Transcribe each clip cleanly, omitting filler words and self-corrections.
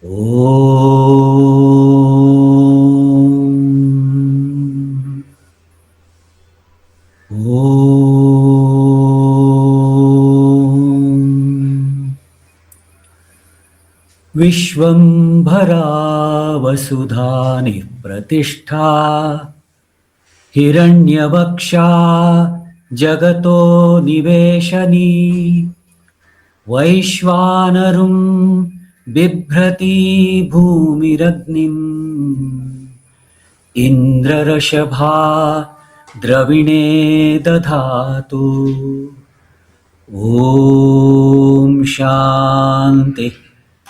Om. Om. Vishwambhara Vasudhani Pratishtha Hiranyavaksha Jagato Niveshani Vaishvanarum Bibhrati Bhumiragnim Indrarashabha Dravine Dadhatu Om Shanti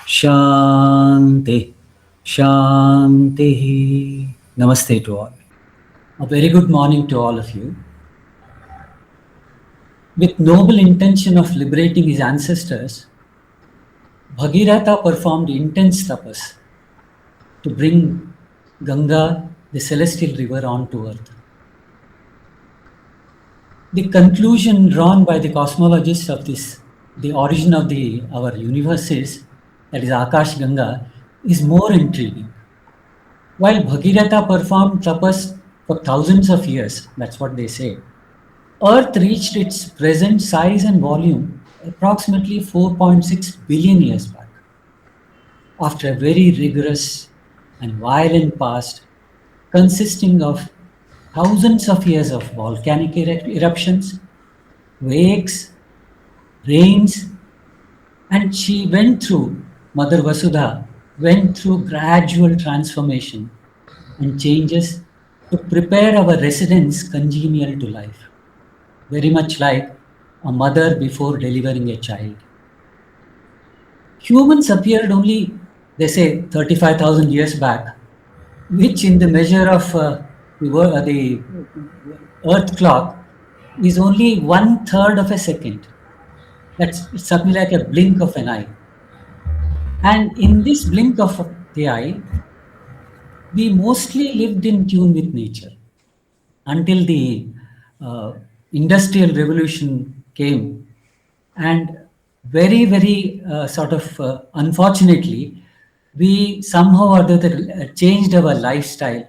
Shanti Shanti. Namaste to all. A very good morning to all of you. With noble intention of liberating his ancestors, Bhagirath performed intense tapas to bring Ganga, the celestial river, onto earth. The conclusion drawn by the cosmologists of this, the origin of our universe is, that is Akash Ganga, is more intriguing. While Bhagirath performed tapas for thousands of years, that's what they say, Earth reached its present size and volume approximately 4.6 billion years back. After a very rigorous and violent past consisting of thousands of years of volcanic eruptions, quakes, rains, and Mother Vasudha went through gradual transformation and changes to prepare our residents congenial to life, very much like a mother before delivering a child. Humans appeared only, they say, 35,000 years back, which in the measure of the Earth clock is only 1/3 of a second. That's something like a blink of an eye. And in this blink of the eye, we mostly lived in tune with nature until the uh, industrial revolution came, and very very unfortunately, we somehow or the other changed our lifestyle,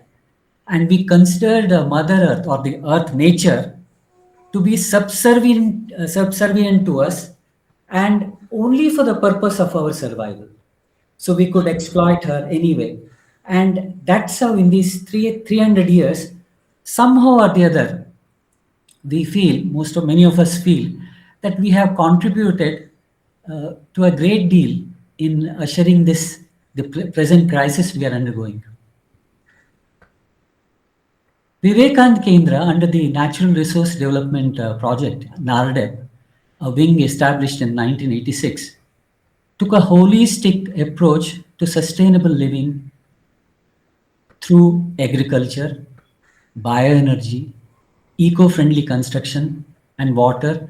and we considered mother earth or the earth nature to be subservient to us, and only for the purpose of our survival, so we could exploit her anyway. And that's how in these 300 years, somehow or the other, we feel, many of us feel, that we have contributed to a great deal in ushering the present crisis we are undergoing. Vivekanand Kendra, under the Natural Resource Development Project, NARDEP, a wing established in 1986, took a holistic approach to sustainable living through agriculture, bioenergy, eco-friendly construction, and water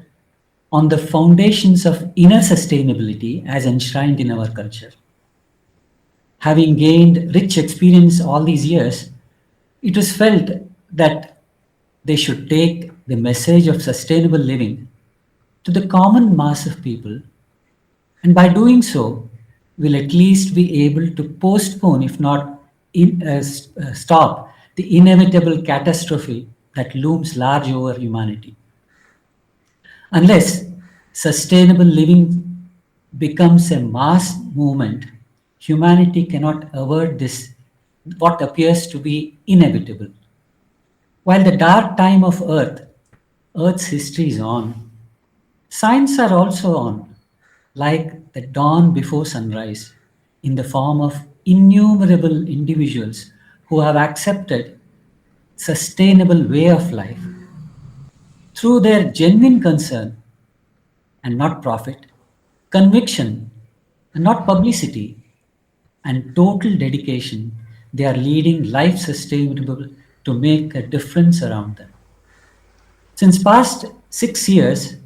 on the foundations of inner sustainability as enshrined in our culture. Having gained rich experience all these years, it was felt that they should take the message of sustainable living to the common mass of people, and by doing so, will at least be able to postpone, if not stop, the inevitable catastrophe that looms large over humanity. Unless sustainable living becomes a mass movement, humanity cannot avert this, what appears to be inevitable. While the dark time of Earth's history is on, signs are also on, like the dawn before sunrise, in the form of innumerable individuals who have accepted sustainable way of life through their genuine concern and not profit, conviction and not publicity, and total dedication. They are leading life sustainable to make a difference around them. Since past 6 years,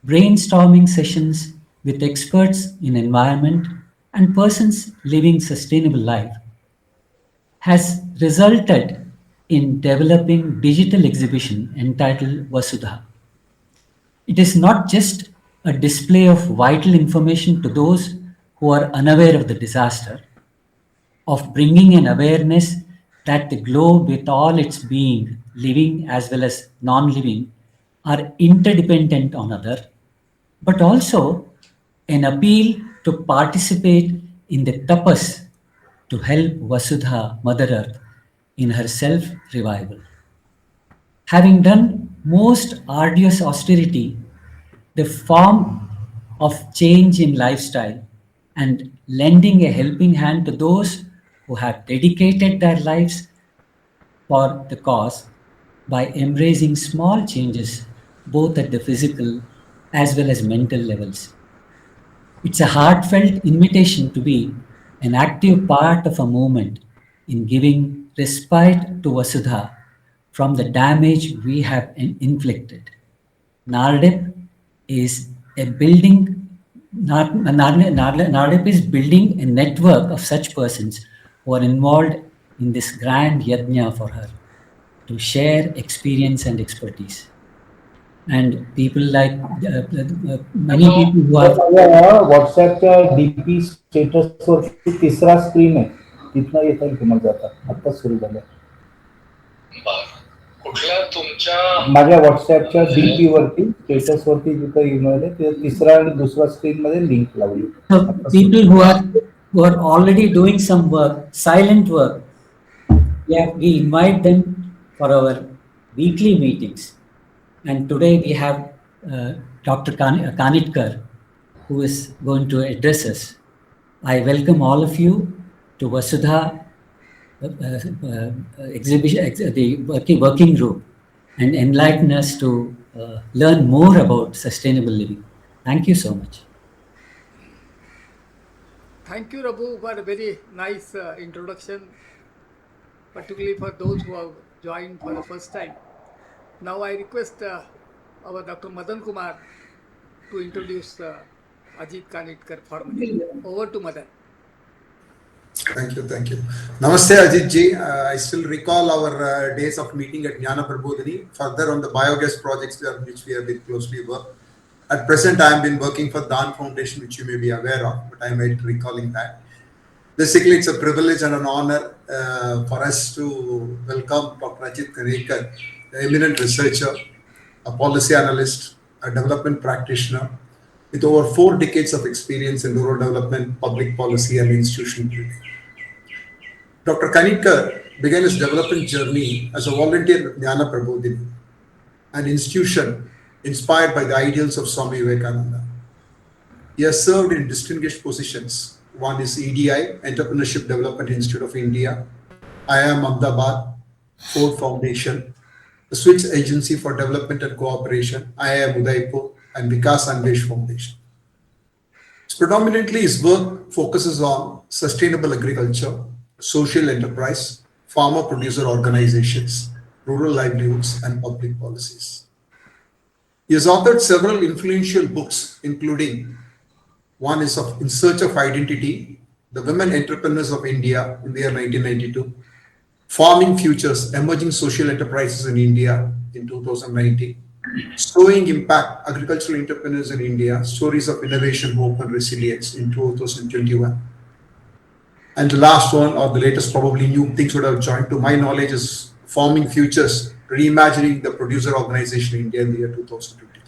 brainstorming sessions with experts in environment and persons living sustainable life has resulted in developing digital exhibition entitled Vasudha. It is not just a display of vital information to those who are unaware of the disaster, of bringing an awareness that the globe, with all its being, living as well as non living, are interdependent on other, but also an appeal to participate in the tapas to help Vasudha, Mother Earth, in her self revival. Having done most arduous austerity, the form of change in lifestyle and lending a helping hand to those who have dedicated their lives for the cause by embracing small changes both at the physical as well as mental levels. It's a heartfelt invitation to be an active part of a movement in giving respite to Vasudha from the damage we have inflicted. Nardep is a building, Nardep is building a network of such persons who are involved in this grand yajna for her to share experience and expertise. And people like many So people who तर have माझ्या व्हॉट्सअपच्या DP स्टेटसवरती तिसरा screen आहे तिथनं येता येईल तुम्हाला जाता आत्ताच सुरू झालं बर कुठल्या तुमच्या माझ्या व्हॉट्सअपच्या डीपी वरती स्टेटसवरती जिथं ईमेल आहे ते तिसरा आणि दुसरा स्क्रीन मध्ये लिंक लावली so आता people सुरू who are already doing some work, silent work. Yeah, we invite them for our weekly meetings. And today we have Dr. Kanitkar, who is going to address us. I welcome all of you to Vasudha exhibition, the working group, and enlighten us to learn more about sustainable living. Thank you so much. Thank you, Rabu, for a very nice introduction, particularly for those who have joined for the first time. Now I request our Dr. Madan Kumar to introduce Ajit Kanitkar formally. Over to Madan. Thank you, thank you. Namaste, Ajit ji. I still recall our days of meeting at Jnana Prabodhini, further on the biogas projects which we have been closely worked. At present, I have been working for Dan Foundation, which you may be aware of, but I might recalling that. Basically, it's a privilege and an honor for us to welcome Dr. Ajit Kanitkar, an eminent researcher, a policy analyst, a development practitioner, with over 4 decades of experience in rural development, public policy, and institutional building. Dr. Kanitkar began his development journey as a volunteer at Jnana Prabodhini, an institution inspired by the ideals of Swami Vivekananda. He has served in distinguished positions. One is EDI, Entrepreneurship Development Institute of India, IIM Ahmedabad, Ford Foundation, the Swiss Agency for Development and Cooperation, IIM Udaipur, and Vikas Anvesh Foundation. Predominantly, his work focuses on sustainable agriculture, social enterprise, farmer-producer organizations, rural livelihoods, and public policies. He has authored several influential books, including one is of In Search of Identity, The Women Entrepreneurs of India in the year 1992, Farming Futures, Emerging Social Enterprises in India in 2019, Sowing Impact, Agricultural Entrepreneurs in India, Stories of Innovation, Hope and Resilience in 2021. And the last one, or the latest probably new things would have joined to my knowledge, is Farming Futures, Reimagining the Producer Organization in India in the year 2023.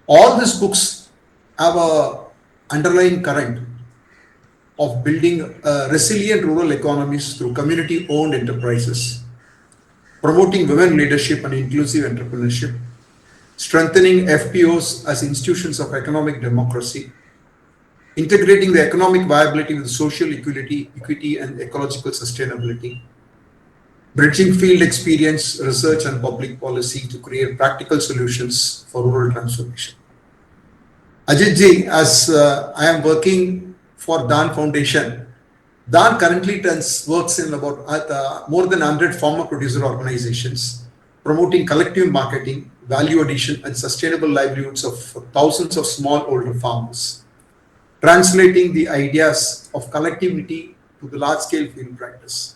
All these books have a underlying current of building resilient rural economies through community-owned enterprises, promoting women leadership and inclusive entrepreneurship, strengthening FPOs as institutions of economic democracy, integrating the economic viability with social equity and ecological sustainability, bridging field experience, research and public policy to create practical solutions for rural transformation. Ajit ji, as I am working for Dan Foundation, Dan currently works in about more than 100 farmer producer organizations, promoting collective marketing, value addition, and sustainable livelihoods of thousands of smallholder farmers, translating the ideas of collectivity to the large-scale field practice.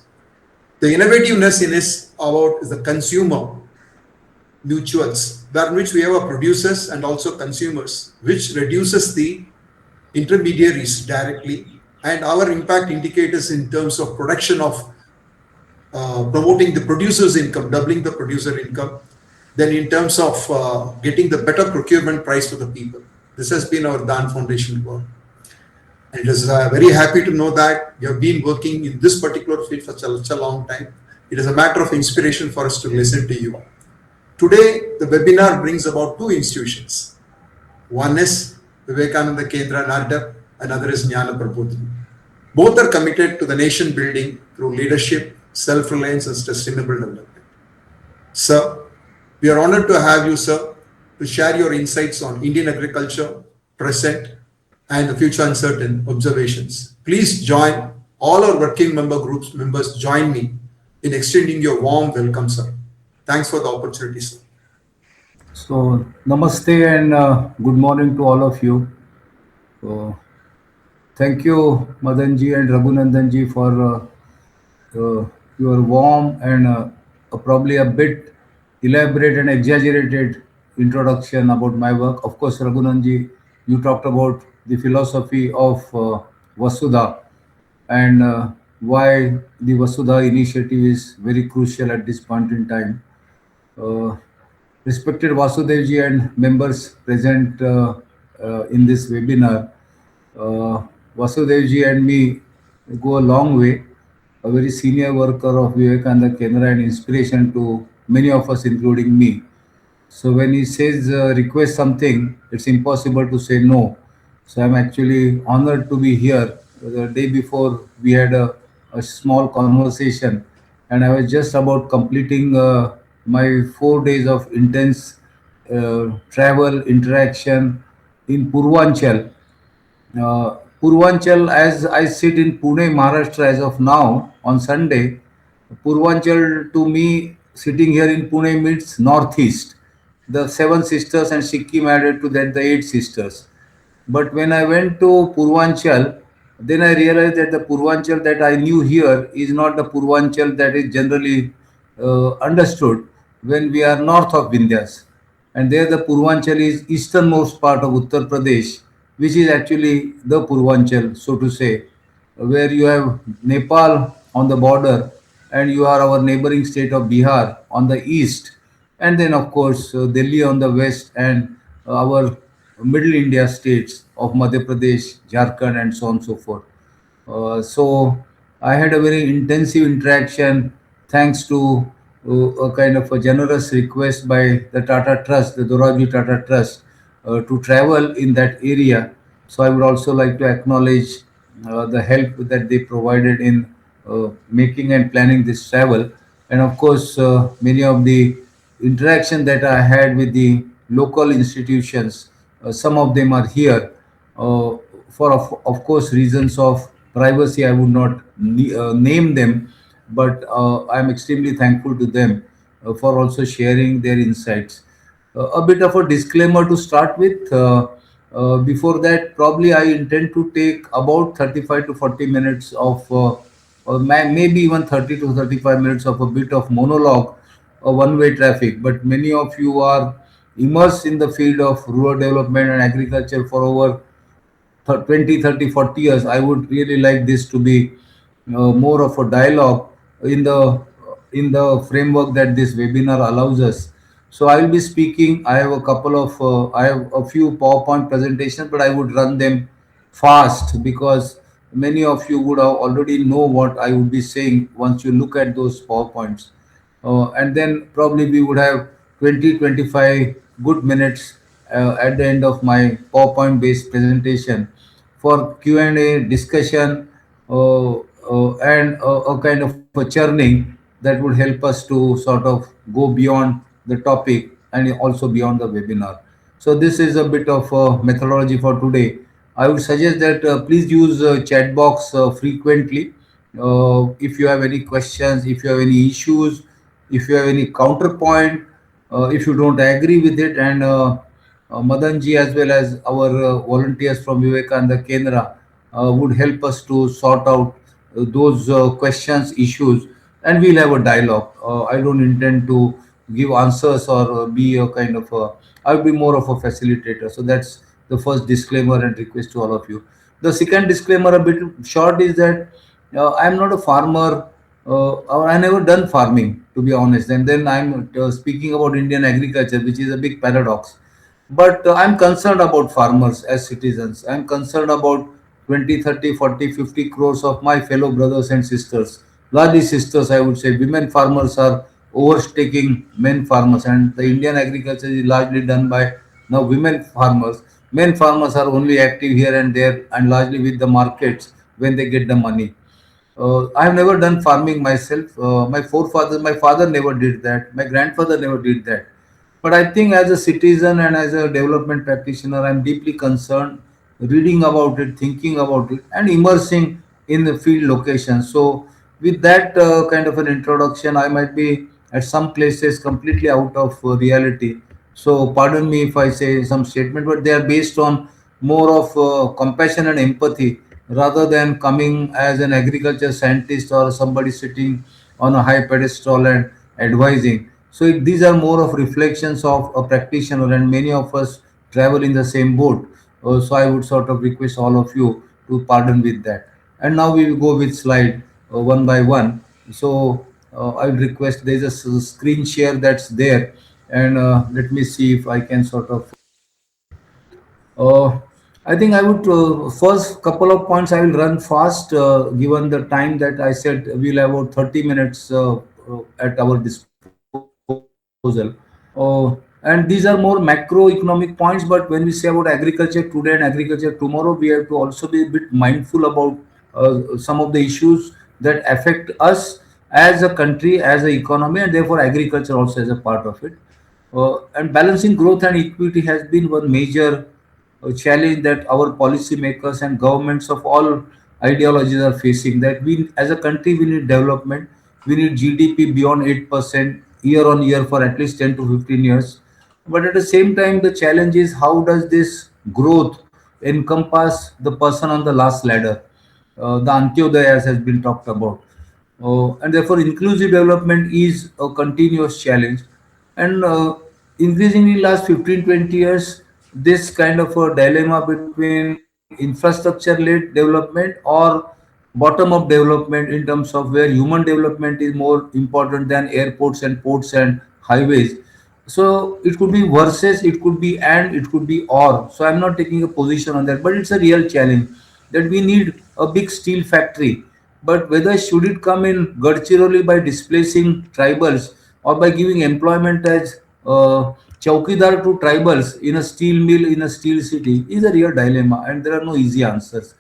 The innovativeness in is about the consumer mutuals, where which we have a producers and also consumers, which reduces the intermediaries directly, and our impact indicators in terms of production of promoting the producer's income, doubling the producer income, then in terms of getting the better procurement price for the people. This has been our Dan Foundation work. And it is very happy to know that you have been working in this particular field for such a long time. It is a matter of inspiration for us to listen to you. Today, the webinar brings about two institutions. One is Vivekananda Kendra Nardap, another is Jnana Prabodhini. Both are committed to the nation building through leadership, self-reliance, and sustainable development. Sir, we are honored to have you, sir, to share your insights on Indian agriculture, present, and the future uncertain observations. Please join all our working member groups members join me in extending your warm welcome, sir. Thanks for the opportunity, sir. So, namaste and good morning to all of you. So, thank you, Madanji and Raghunandanji, for your warm and probably a bit elaborate and exaggerated introduction about my work. Of course, Raghunanji, you talked about the philosophy of Vasudha and why the Vasudha initiative is very crucial at this point in time. Uh, Respected Vasudevji and members present in this webinar, uh, Vasudevji and me go a long way. A very senior worker of Vivekananda Kendra and inspiration to many of us, including me. So when he says request something, it's impossible to say no. So I'm actually honored to be here. The day before we had a small conversation, and I was just about completing my 4 days of intense travel interaction in Purvanchal. Purvanchal, as I sit in Pune, Maharashtra as of now on Sunday, Purvanchal to me sitting here in Pune means Northeast. The seven sisters and Sikkim added to that the eight sisters. But when I went to Purvanchal, then I realized that the Purvanchal that I knew here is not the Purvanchal that is generally understood when we are north of Vindhyas. And there the Purvanchal is easternmost part of Uttar Pradesh, which is actually the Purvanchal, so to say, where you have Nepal on the border and you are our neighboring state of Bihar on the east, and then of course Delhi on the west and our middle India states of Madhya Pradesh, Jharkhand, and so on and so forth. So I had a very intensive interaction thanks to a kind of a generous request by the Tata Trust, the Doraji Tata Trust, to travel in that area. So I would also like to acknowledge the help that they provided in making and planning this travel. And of course, many of the interaction that I had with the local institutions, some of them are here. For of course reasons of privacy, I would not name them, but I'm extremely thankful to them for also sharing their insights. A bit of a disclaimer to start with. Before that, probably I intend to take about 35 to 40 minutes of, or maybe even 30 to 35 minutes of a bit of monologue, one-way traffic. But many of you are immersed in the field of rural development and agriculture for over 20, 30, 40 years. I would really like this to be more of a dialogue in the framework that this webinar allows us. So I will be speaking. I have a couple of I have a few PowerPoint presentations, but I would run them fast because many of you would have already know what I would be saying once you look at those PowerPoints. And then probably we would have 20, 25 good minutes at the end of my PowerPoint based presentation for Q&A discussion and a kind of a churning that would help us to sort of go beyond the topic and also beyond the webinar. So this is a bit of methodology for today. I would suggest that please use chat box frequently. If you have any questions, if you have any issues, if you have any counterpoint, if you don't agree with it, and Madanji as well as our volunteers from Vivekananda Kendra would help us to sort out those questions, issues, and we'll have a dialogue. I don't intend to give answers or be a kind of a, I'll be more of a facilitator. So that's the first disclaimer and request to all of you. The second disclaimer, a bit short, is that I'm not a farmer, or I never done farming, to be honest. And then I'm speaking about Indian agriculture, which is a big paradox. But I'm concerned about farmers as citizens. I'm concerned about 20, 30, 40, 50 crores of my fellow brothers and sisters. Largely sisters, I would say. Women farmers are overtaking men farmers, and the Indian agriculture is largely done by now women farmers. Men farmers are only active here and there, and largely with the markets when they get the money. I have never done farming myself. My father never did that. My grandfather never did that. But I think as a citizen and as a development practitioner, I'm deeply concerned reading about it, thinking about it, and immersing in the field location. So, with that kind of an introduction, I might be at some places completely out of reality. So, pardon me if I say some statement, but they are based on more of compassion and empathy rather than coming as an agriculture scientist or somebody sitting on a high pedestal and advising. So these are more of reflections of a practitioner, and many of us travel in the same boat. So I would sort of request all of you to pardon with that. And now we will go with slide one by one. So I will request there is a screen share that's there, and let me see if I can sort of. Uh, I think I would first couple of points I will run fast given the time that I said we'll have about 30 minutes at our disposal. And these are more macroeconomic points, but when we say about agriculture today and agriculture tomorrow, we have to also be a bit mindful about some of the issues that affect us as a country, as an economy, and therefore agriculture also as a part of it. And balancing growth and equity has been one major challenge that our policymakers and governments of all ideologies are facing. That we, as a country, we need development. We need GDP beyond 8% year on year for at least 10 to 15 years. But at the same time, the challenge is how does this growth encompass the person on the last ladder? The Antyodaya has been talked about. And therefore, inclusive development is a continuous challenge. And increasingly, last 15, 20 years, this kind of a dilemma between infrastructure led development or bottom up development in terms of where human development is more important than airports and ports and highways. So it could be versus, it could be and, it could be or. So I'm not taking a position on that, but it's a real challenge that we need a big steel factory. But whether should it come in Gadchiroli by displacing tribals or by giving employment as chowkidar to tribals in a steel mill in a steel city is a real dilemma, and there are no easy answers.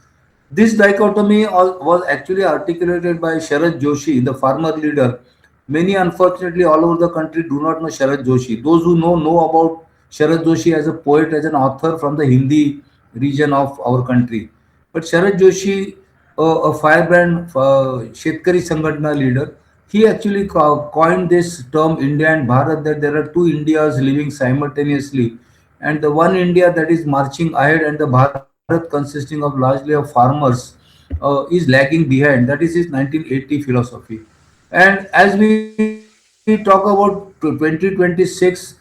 This dichotomy was actually articulated by Sharad Joshi, the farmer leader. Many, unfortunately, all over the country do not know Sharad Joshi. Those who know about Sharad Joshi as a poet, as an author from the Hindi region of our country. But Sharad Joshi, a firebrand Shetkari Sangatna leader, he actually coined this term India and Bharat, that there are two Indias living simultaneously, and the one India that is marching ahead and the Bharat consisting of largely of farmers is lagging behind. That is his 1980 philosophy. And as we talk about 2026,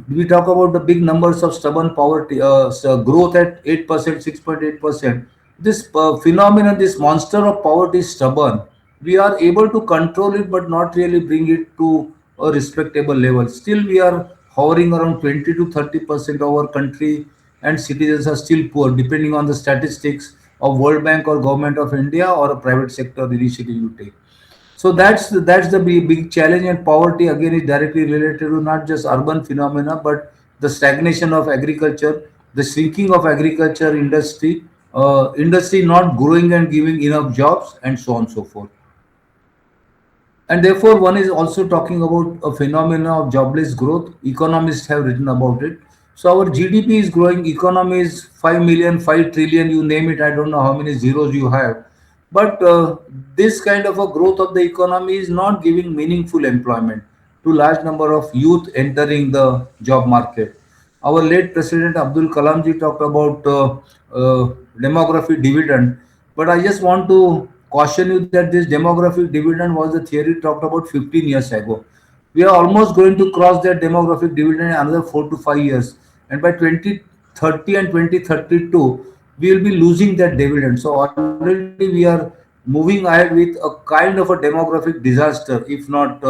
we talk about the big numbers of stubborn poverty, growth at 8%, 6.8%. This phenomenon, this monster of poverty is stubborn. We are able to control it, but not really bring it to a respectable level. Still, we are hovering around 20 to 30% of our country, and citizens are still poor, depending on the statistics of World Bank or Government of India or a private sector initiative you take. So that's the big challenge, and poverty again is directly related to not just urban phenomena but the stagnation of agriculture, the shrinking of agriculture industry, industry not growing and giving enough jobs, and so on and so forth. And therefore, one is also talking about a phenomena of jobless growth. Economists have written about it. So our GDP is growing, economy is 5 million, 5 trillion, you name it. I don't know how many zeros you have. But this kind of a growth of the economy is not giving meaningful employment to large number of youth entering the job market. Our late President Abdul Kalam ji talked about demographic dividend, but I just want to caution you that this demographic dividend was the theory talked about 15 years ago. We are almost going to cross that demographic dividend in another 4 to 5 years, and by 2030 and 2032, we will be losing that dividend. So already we are moving ahead with a kind of a demographic disaster, if not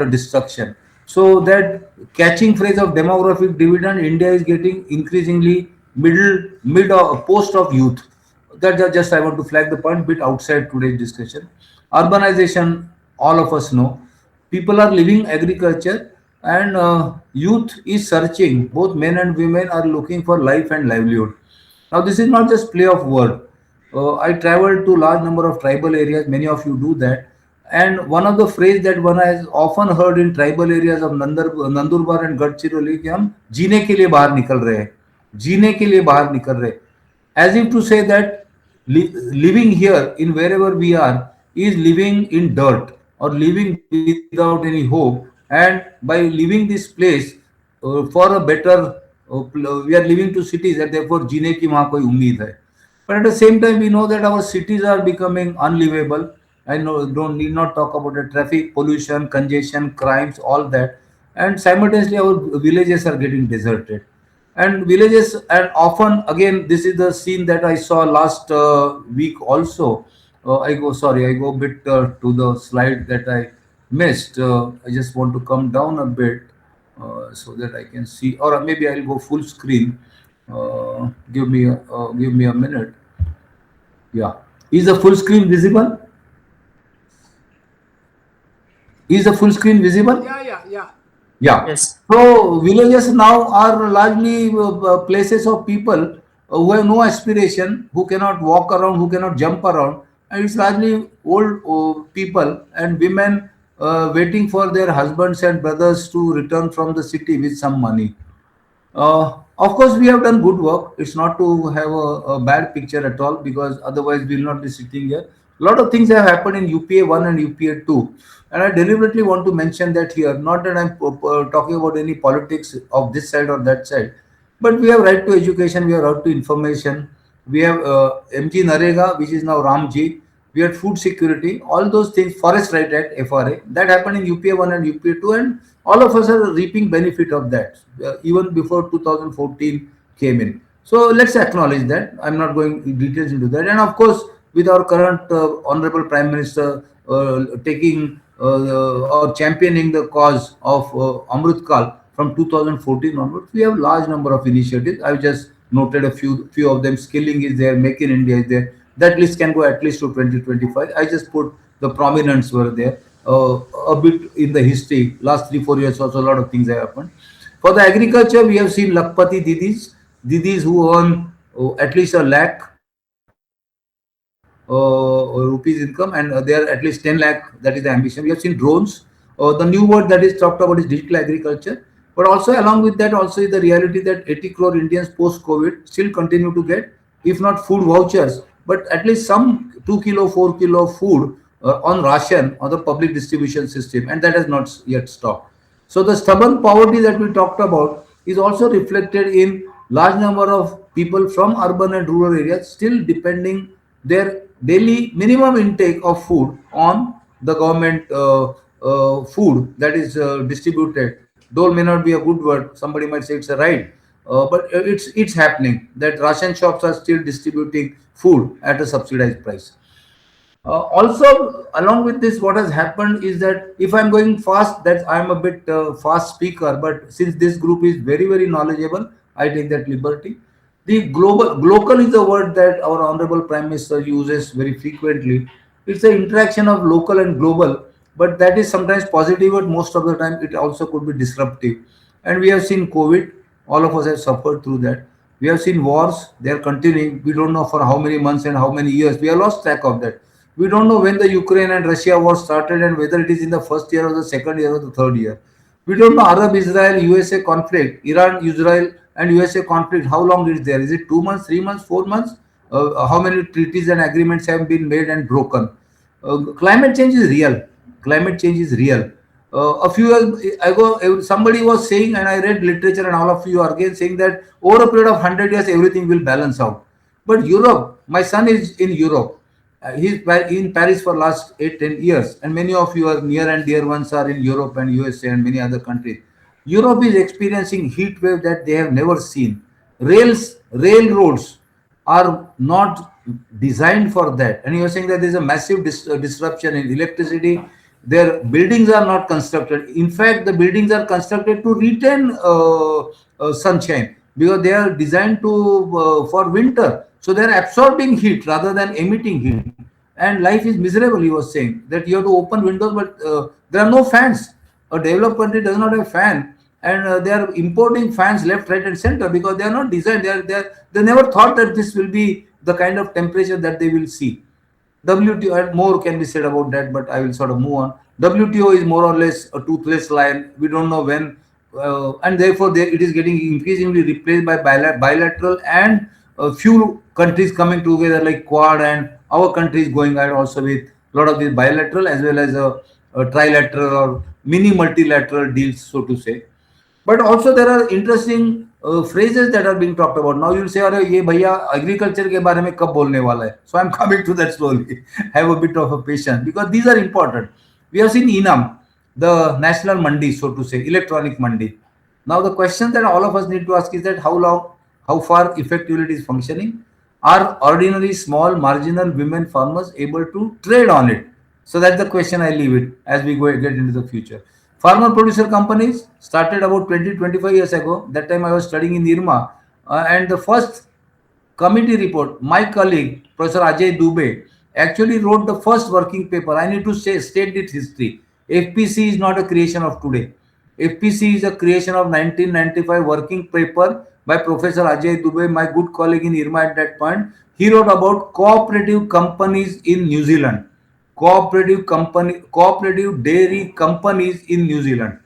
a destruction. So that catching phrase of demographic dividend, India is getting increasingly mid or post of youth. Just I want to flag the point bit outside today's discussion. Urbanization, all of us know, people are leaving agriculture, and youth is searching. Both men and women are looking for life and livelihood. Now, this is not just play of word. I traveled to large number of tribal areas. Many of you do that. And one of the phrase that one has often heard in tribal areas of Nandurbar and Gadchiroli कि हम जीने के लिए बाहर निकल रहे हैं, जीने के लिए बाहर निकल रहे हैं, as if to say that living here in wherever we are is living in dirt or living without any hope, and by leaving this place for a better we are living to cities and therefore जीने की वहाँ कोई उम्मीद है. But at the same time, we know that our cities are becoming unlivable. I know don't need not talk about the traffic, pollution, congestion, crimes, all that, and simultaneously our villages are getting deserted. And villages, and often again, this is the scene that I saw last week also. I go a bit to the slide that I missed. I just want to come down a bit so that I can see, or maybe I'll go full screen. Give me a minute. Yeah. Is the full screen visible? Is the full screen visible? Yeah. Yeah. Yes. So villages now are largely places of people who have no aspiration, who cannot walk around, who cannot jump around, and it's largely old people and women waiting for their husbands and brothers to return from the city with some money. Of course, we have done good work. It's not to have a bad picture at all, because otherwise we'll not be sitting here. A lot of things have happened in UPA 1 and UPA 2. And I deliberately want to mention that here. Not that I'm talking about any politics of this side or that side, but we have right to education, we have right to information. We have MG Narega, which is now Ramji. We had food security, all those things, Forest Right Act, FRA, that happened in UPA 1 and UPA 2, and all of us are reaping benefit of that even before 2014 came in. So let's acknowledge that. I'm not going in details into that. And of course, with our current Honorable Prime Minister taking or championing the cause of Amrit Kal from 2014 onwards, we have large number of initiatives. I've just noted a few of them. Skilling is there, Make in India is there. That list can go at least to 2025. I just put the prominents were there. A bit in the history, last 3 4 years also, a lot of things have happened. For the agriculture, we have seen Lakpati Didis who earn at least a lakh rupees income, and they are at least 10 lakh. That is the ambition. We have seen drones. The new word that is talked about is digital agriculture. But also, along with that, also is the reality that 80 crore Indians post COVID still continue to get, if not food vouchers, but at least some 2 kilo, 4 kilo food on ration on the public distribution system, and that has not yet stopped. So the stubborn poverty that we talked about is also reflected in large number of people from urban and rural areas still depending their daily minimum intake of food on the government food that is distributed. Dole may not be a good word. Somebody might say it's a right, but it's happening that ration shops are still distributing food at a subsidized price. Also, along with this, what has happened is that if I'm going fast, that I'm a bit fast speaker, but since this group is very knowledgeable, I take that liberty. The global is the word that our honorable Prime Minister uses very frequently. It's the interaction of local and global, but that is sometimes positive, but most of the time it also could be disruptive. And we have seen COVID, all of us have suffered through that. We have seen wars, they are continuing. We don't know for how many months and how many years. We have lost track of that. We don't know when the Ukraine and Russia war started and whether it is in the first year or the second year or the third year. We don't know Arab Israel USA conflict, Iran Israel and USA conflict, how long it is there. Is it 2 months, 3 months, 4 months? How many treaties and agreements have been made and broken? Climate change is real. Climate change is real. A few years ago, somebody was saying, and I read literature, and all of you are again saying that over a period of 100 years, everything will balance out. But Europe, my son is in Europe. He's in Paris for last 8 10 years, and many of you are near and dear ones are in Europe and USA and many other countries. Europe is experiencing heat wave that they have never seen. railroads are not designed for that. And you're saying that there's a massive disruption in electricity. Their buildings are not constructed. In fact, the buildings are constructed to retain sunshine because they are designed to for winter. So they are absorbing heat rather than emitting heat. And life is miserable. He was saying that you have to open windows, but there are no fans. A developed country does not have fan, and they are importing fans left, right, and center because they are not designed. They never thought that this will be the kind of temperature that they will see. WTO, and more can be said about that, but I will sort of move on. WTO is more or less a toothless lion. We don't know when, and therefore it is getting increasingly replaced by bilateral and a few countries coming together like Quad, and our country is going ahead also with a lot of these bilateral as well as a trilateral or mini multilateral deals, so to say. But also there are interesting phrases that are being talked about. Now you'll say, "अरे ये भैया agriculture के बारे में कब बोलने वाला है?" So I'm coming to that slowly. Have a bit of a patience because these are important. We have seen Enam, the national mandi, so to say, electronic mandi. Now the question that all of us need to ask is that how long, how far effectively it is functioning? Are ordinary small marginal women farmers able to trade on it? So that's the question. I leave it as we go get into the future. Farmer producer companies started about 20-25 years ago. That time I was studying in IRMA, and the first committee report, my colleague, Professor Ajay Dubey, actually wrote the first working paper. I need to say, state its history. FPC is not a creation of today. FPC is a creation of 1995 working paper by Professor Ajay Dubey, my good colleague in IRMA at that point. He wrote about cooperative companies in New Zealand, cooperative dairy companies in New Zealand.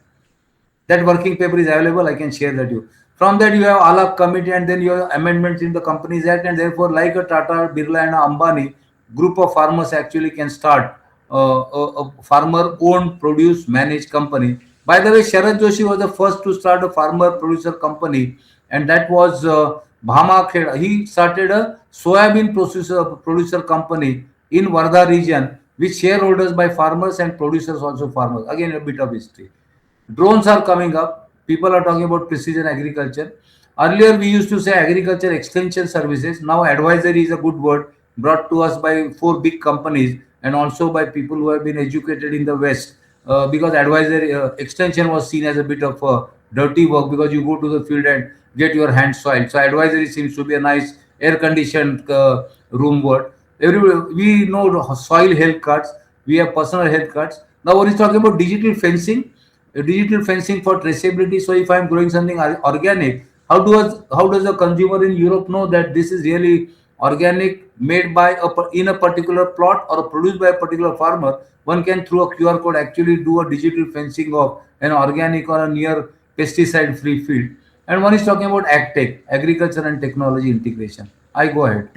That working paper is available. I can share that you. From that you have Alap committee, and then you have amendments in the Companies Act, and therefore like a Tata, Birla, and a Ambani group of farmers actually can start a farmer-owned, produce, managed company. By the way, Sharad Joshi was the first to start a farmer-producer company, and that was Bhama Kheda. He started a soybean producer company in Wardha region, with shareholders by farmers and producers also farmers. Again, a bit of history. Drones are coming up. People are talking about precision agriculture. Earlier, we used to say agriculture extension services. Now, advisory is a good word brought to us by four big companies and also by people who have been educated in the West. Because advisory extension was seen as a bit of dirty work because you go to the field and get your hands soiled. So, advisory seems to be a nice air conditioned room word. We know soil health cards. We have personal health cards. Now, one is talking about digital fencing, digital fencing for traceability. So if I'm growing something organic, how does a consumer in Europe know that this is really organic, made by in a particular plot or produced by a particular farmer? One can through a QR code actually do a digital fencing of an organic or a near pesticide free field. And one is talking about AgTech, agriculture and technology integration. I go ahead.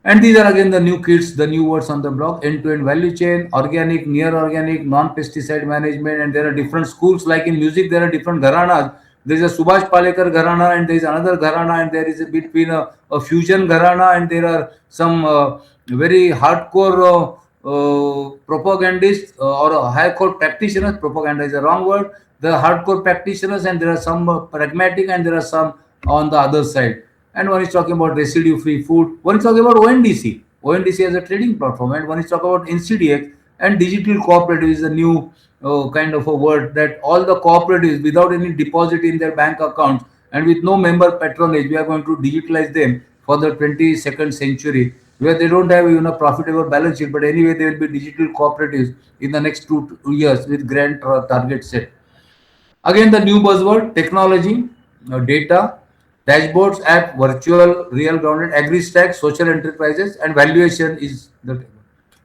And these are again the new kits, the new words on the block: end-to-end value chain, organic, near organic, non-pesticide management. And there are different schools. Like in music, there are different gharanas. There is a Subhash Palekar gharana, and there is another gharana, and there is a between a fusion gharana, and there are some very hardcore propagandists or hardcore practitioners. Propaganda is a wrong word. The hardcore practitioners, and there are some pragmatic, and there are some on the other side. And one is talking about residue free food. One is talking about ONDC. ONDC as a trading platform, and one is talking about NCDX, and digital cooperative is a new kind of a word that all the cooperatives without any deposit in their bank accounts and with no member patronage, we are going to digitalize them for the 22nd century, where they don't have even a profitable balance sheet, but anyway they will be digital cooperatives in the next 2 years with grand target set. Again, the new buzzword: technology, data, dashboards, app, virtual, real grounded, agri stack, social enterprises, and valuation is the.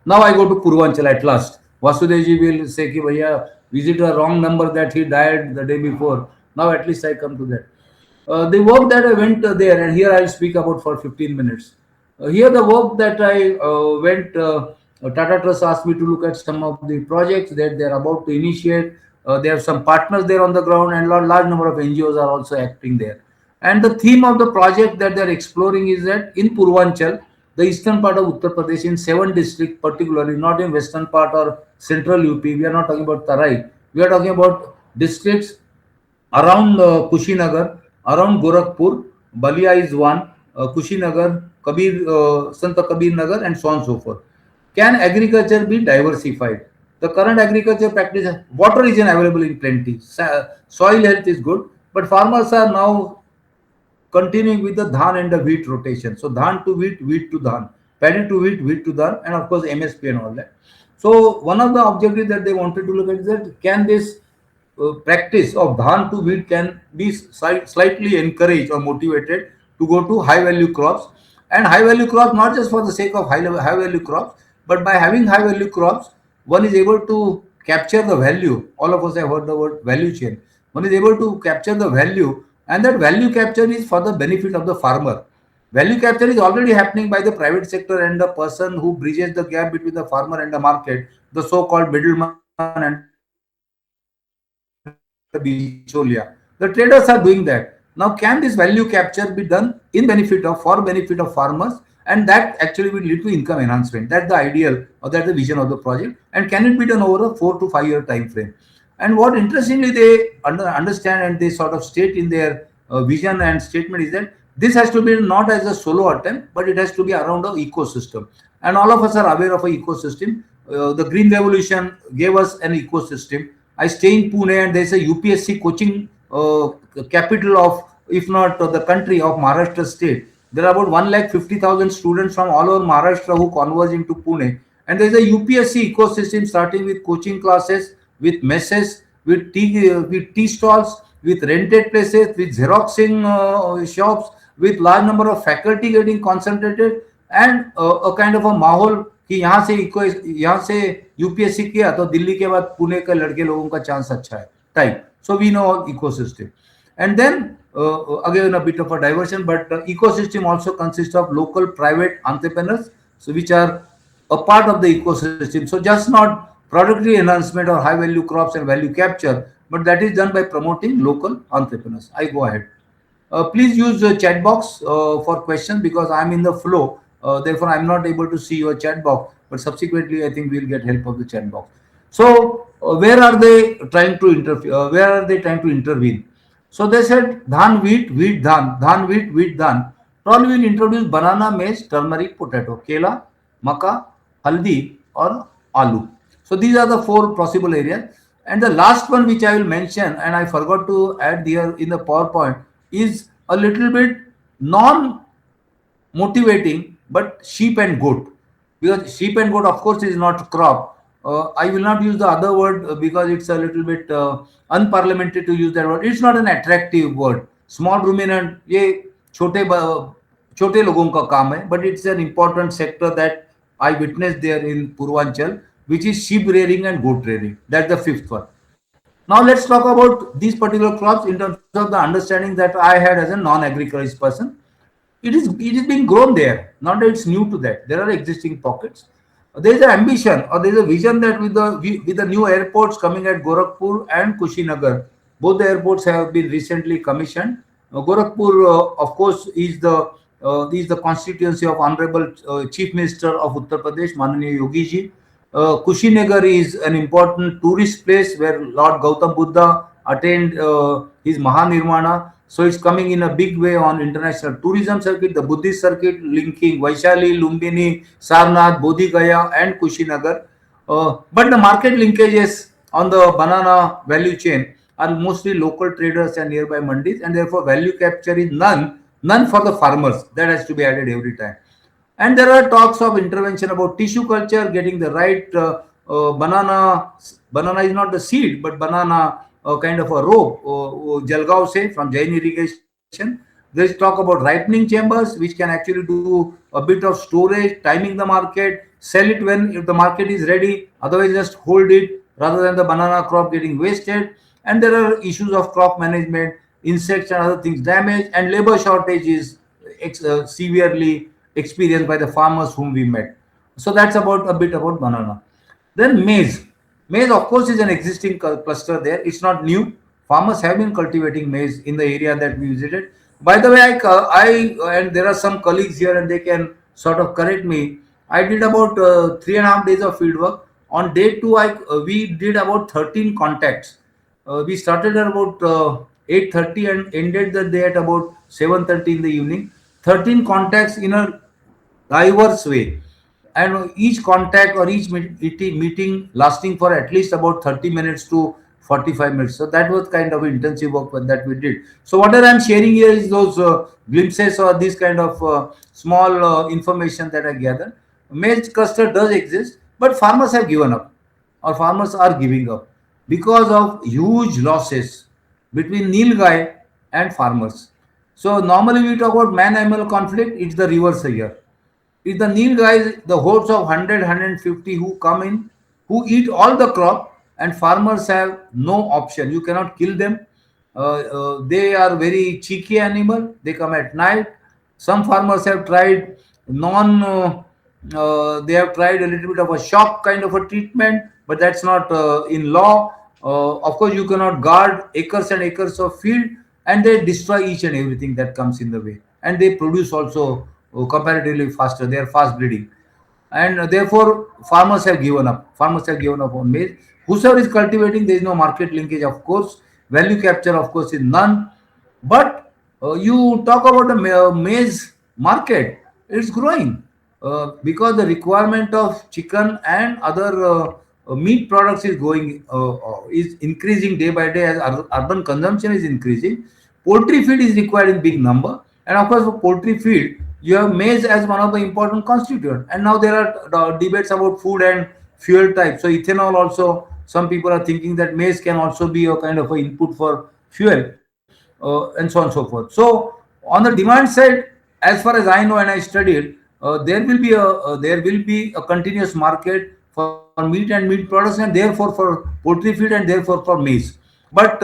Now I go to Purvanchal at last. Vasudevji will say, "Ki bhaiya, is it a wrong number that he died the day before?" Now at least I come to that. The work that I went there, and here I'll speak about for 15 minutes. Here, the work that I went, Tata Trust asked me to look at some of the projects that they're about to initiate. They have some partners there on the ground, and large number of NGOs are also acting there. And the theme of the project that they're exploring is that in Purvanchal, the eastern part of Uttar Pradesh, in 7 districts particularly, not in western part or central UP, we are not talking about Tarai. We are talking about districts around Kushinagar, Around Gorakhpur, Balia is one, Kushinagar, Sant Kabir Nagar, and so on and so forth. Can agriculture be diversified? The current agriculture practice, water is available in plenty, soil health is good, but farmers are now continuing with the dhan and the wheat rotation. So dhan to wheat, wheat to dhan, paddy to wheat, wheat to dhan, and of course MSP and all that. So one of the objectives that they wanted to look at is that can this practice of dhan to wheat can be slightly encouraged or motivated to go to high value crops, and high value crops not just for the sake of high value crops, but by having high value crops, one is able to capture the value. All of us have heard the word value chain. One is able to capture the value, and that value capture is for the benefit of the farmer. Value capture is already happening by the private sector and the person who bridges the gap between the farmer and the market, the so-called middleman and the bicholia. The traders are doing that. Now, can this value capture be done in benefit of, for benefit of farmers? And that actually will lead to income enhancement. That's the ideal, or that's the vision of the project. And can it be done over a 4 to 5 year time frame? And what interestingly they understand and they sort of state in their vision and statement is that this has to be not as a solo attempt, but it has to be around an ecosystem. And all of us are aware of a ecosystem. The Green Revolution gave us an ecosystem. I stay in Pune and there's a UPSC coaching capital of, if not the country, of Maharashtra state. There are about 1,50,000 students from all over Maharashtra who converge into Pune. And there's a UPSC ecosystem starting with coaching classes, with messes, with tea stalls, with rented places, with Xeroxing shops, with large number of faculty getting concentrated, and a kind of a माहौल कि यहाँ से UPSC किया तो दिल्ली के बाद पुणे के लड़के लोगों का चांस अच्छा है type. So we know ecosystem. And then again a bit of a diversion, but ecosystem also consists of local private entrepreneurs, so which are a part of the ecosystem. So just not productivity enhancement or high value crops and value capture, but that is done by promoting local entrepreneurs. I go ahead. Please use the chat box for questions because I'm in the flow. Therefore, I'm not able to see your chat box. But subsequently, I think we'll get help of the chat box. So, where are they trying to interfere? Where are they trying to intervene? So they said dhan wheat, wheat dhan wheat, wheat dhan. Probably will introduce banana, maize, turmeric, potato, kela, maka, haldi, or aloo. So these are the four possible areas. And the last one which I will mention, and I forgot to add here in the PowerPoint, is a little bit non motivating, but sheep and goat. Because sheep and goat, of course, is not crop. I will not use the other word because it's a little bit unparliamentary to use that word. It's not an attractive word. Small ruminant, ये छोटे छोटे लोगों का काम है, but it's an important sector that I witnessed there in Purvanchal, which is sheep rearing and goat rearing. That's the fifth one. Now let's talk about these particular crops in terms of the understanding that I had as a non-agriculturist person. It is being grown there. Not that it's new to that. There are existing pockets. There is an ambition or there is a vision that with the new airports coming at Gorakhpur and Kushinagar, both the airports have been recently commissioned. Gorakhpur, of course, is the constituency of Honorable Chief Minister of Uttar Pradesh, Mananiya Yogi ji. Kushinagar is an important tourist place where Lord Gautam Buddha attained his Mahanirvana. So it's coming in a big way on international tourism circuit, the Buddhist circuit linking Vaishali, Lumbini, Sarnath, Bodhi Gaya, and Kushinagar. But the market linkages on the banana value chain are mostly local traders and nearby mandis, and therefore value capture is none for the farmers. That has to be added every time. And there are talks of intervention about tissue culture, getting the right banana. Banana is not the seed, but banana kind of a rope. Jalgaon say from Jain irrigation. There is talk about ripening chambers, which can actually do a bit of storage, timing the market, sell it when if the market is ready. Otherwise, just hold it rather than the banana crop getting wasted. And there are issues of crop management, insects and other things damage, and labor shortage is severely experienced by the farmers whom we met. So that's about a bit about banana. Then maize. Maize, of course, is an existing cluster there. It's not new. Farmers have been cultivating maize in the area that we visited. By the way, and there are some colleagues here and they can sort of correct me. I did about 3.5 days of field work. On day two, we did about 13 contacts. We started at about 8:30 and ended the day at about 7:30 in the evening. 13 contacts in a diverse way, and each contact or each meeting lasting for at least about 30 minutes to 45 minutes. So that was kind of intensive work that we did. So whatever I'm sharing here is those glimpses or this kind of small information that I gathered. Maize cluster does exist, but farmers have given up, or farmers are giving up because of huge losses between nilgai and farmers. So normally we talk about man-animal conflict. It's the reverse here. If the Nil guys, the hordes of 100, who come in, who eat all the crop, and farmers have no option. You cannot kill them. They are very cheeky animal. They come at night. Some farmers have tried non. They have tried a little bit of a shock kind of a treatment, but that's not in law. Of course, you cannot guard acres and acres of field, and they destroy each and everything that comes in the way, and they produce also comparatively faster. They are fast breeding, and therefore farmers have given up. Farmers have given up on maize. Whosoever is cultivating, there is no market linkage, of course. Value capture, of course, is none. But you talk about the maize market, it's growing because the requirement of chicken and other meat products is going is increasing day by day as urban consumption is increasing. Poultry feed is required in big number, and of course for poultry feed you have maize as one of the important constituent. And now there are debates about food and fuel type. So ethanol also, some people are thinking that maize can also be a kind of a input for fuel, and so on and so forth. So on the demand side, as far as I know and I studied, there will be a continuous market for meat and meat products, and therefore for poultry feed and therefore for maize. But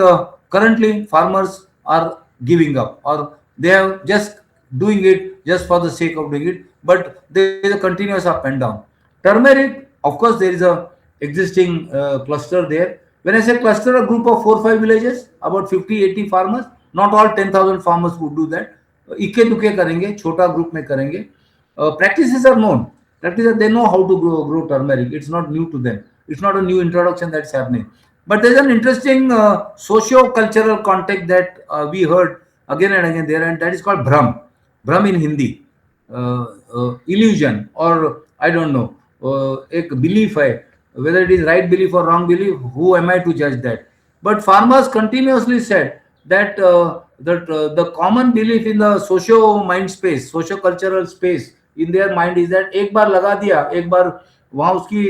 currently farmers are giving up, or they are just doing it just for the sake of doing it. But there is a continuous up and down. Turmeric, of course, there is a existing cluster there. When I say cluster, a group of 4 5 villages, about 50 80 farmers. Not all 10,000 farmers would do that. इक्के दुक्के करेंगे, छोटा group में करेंगे. Practices are known. Practices, they know how to grow turmeric. It's not new to them. It's not a new introduction that's happening. But there's an interesting socio-cultural context that we heard again and again there, and that is called Bhram. Bhram in Hindi. Illusion, or I don't know, एक belief है. Whether it is right belief or wrong belief, who am I to judge that? But farmers continuously said that the common belief in the socio mind space, socio cultural space in their mind is that एक बार लगा दिया, एक बार वहां उसकी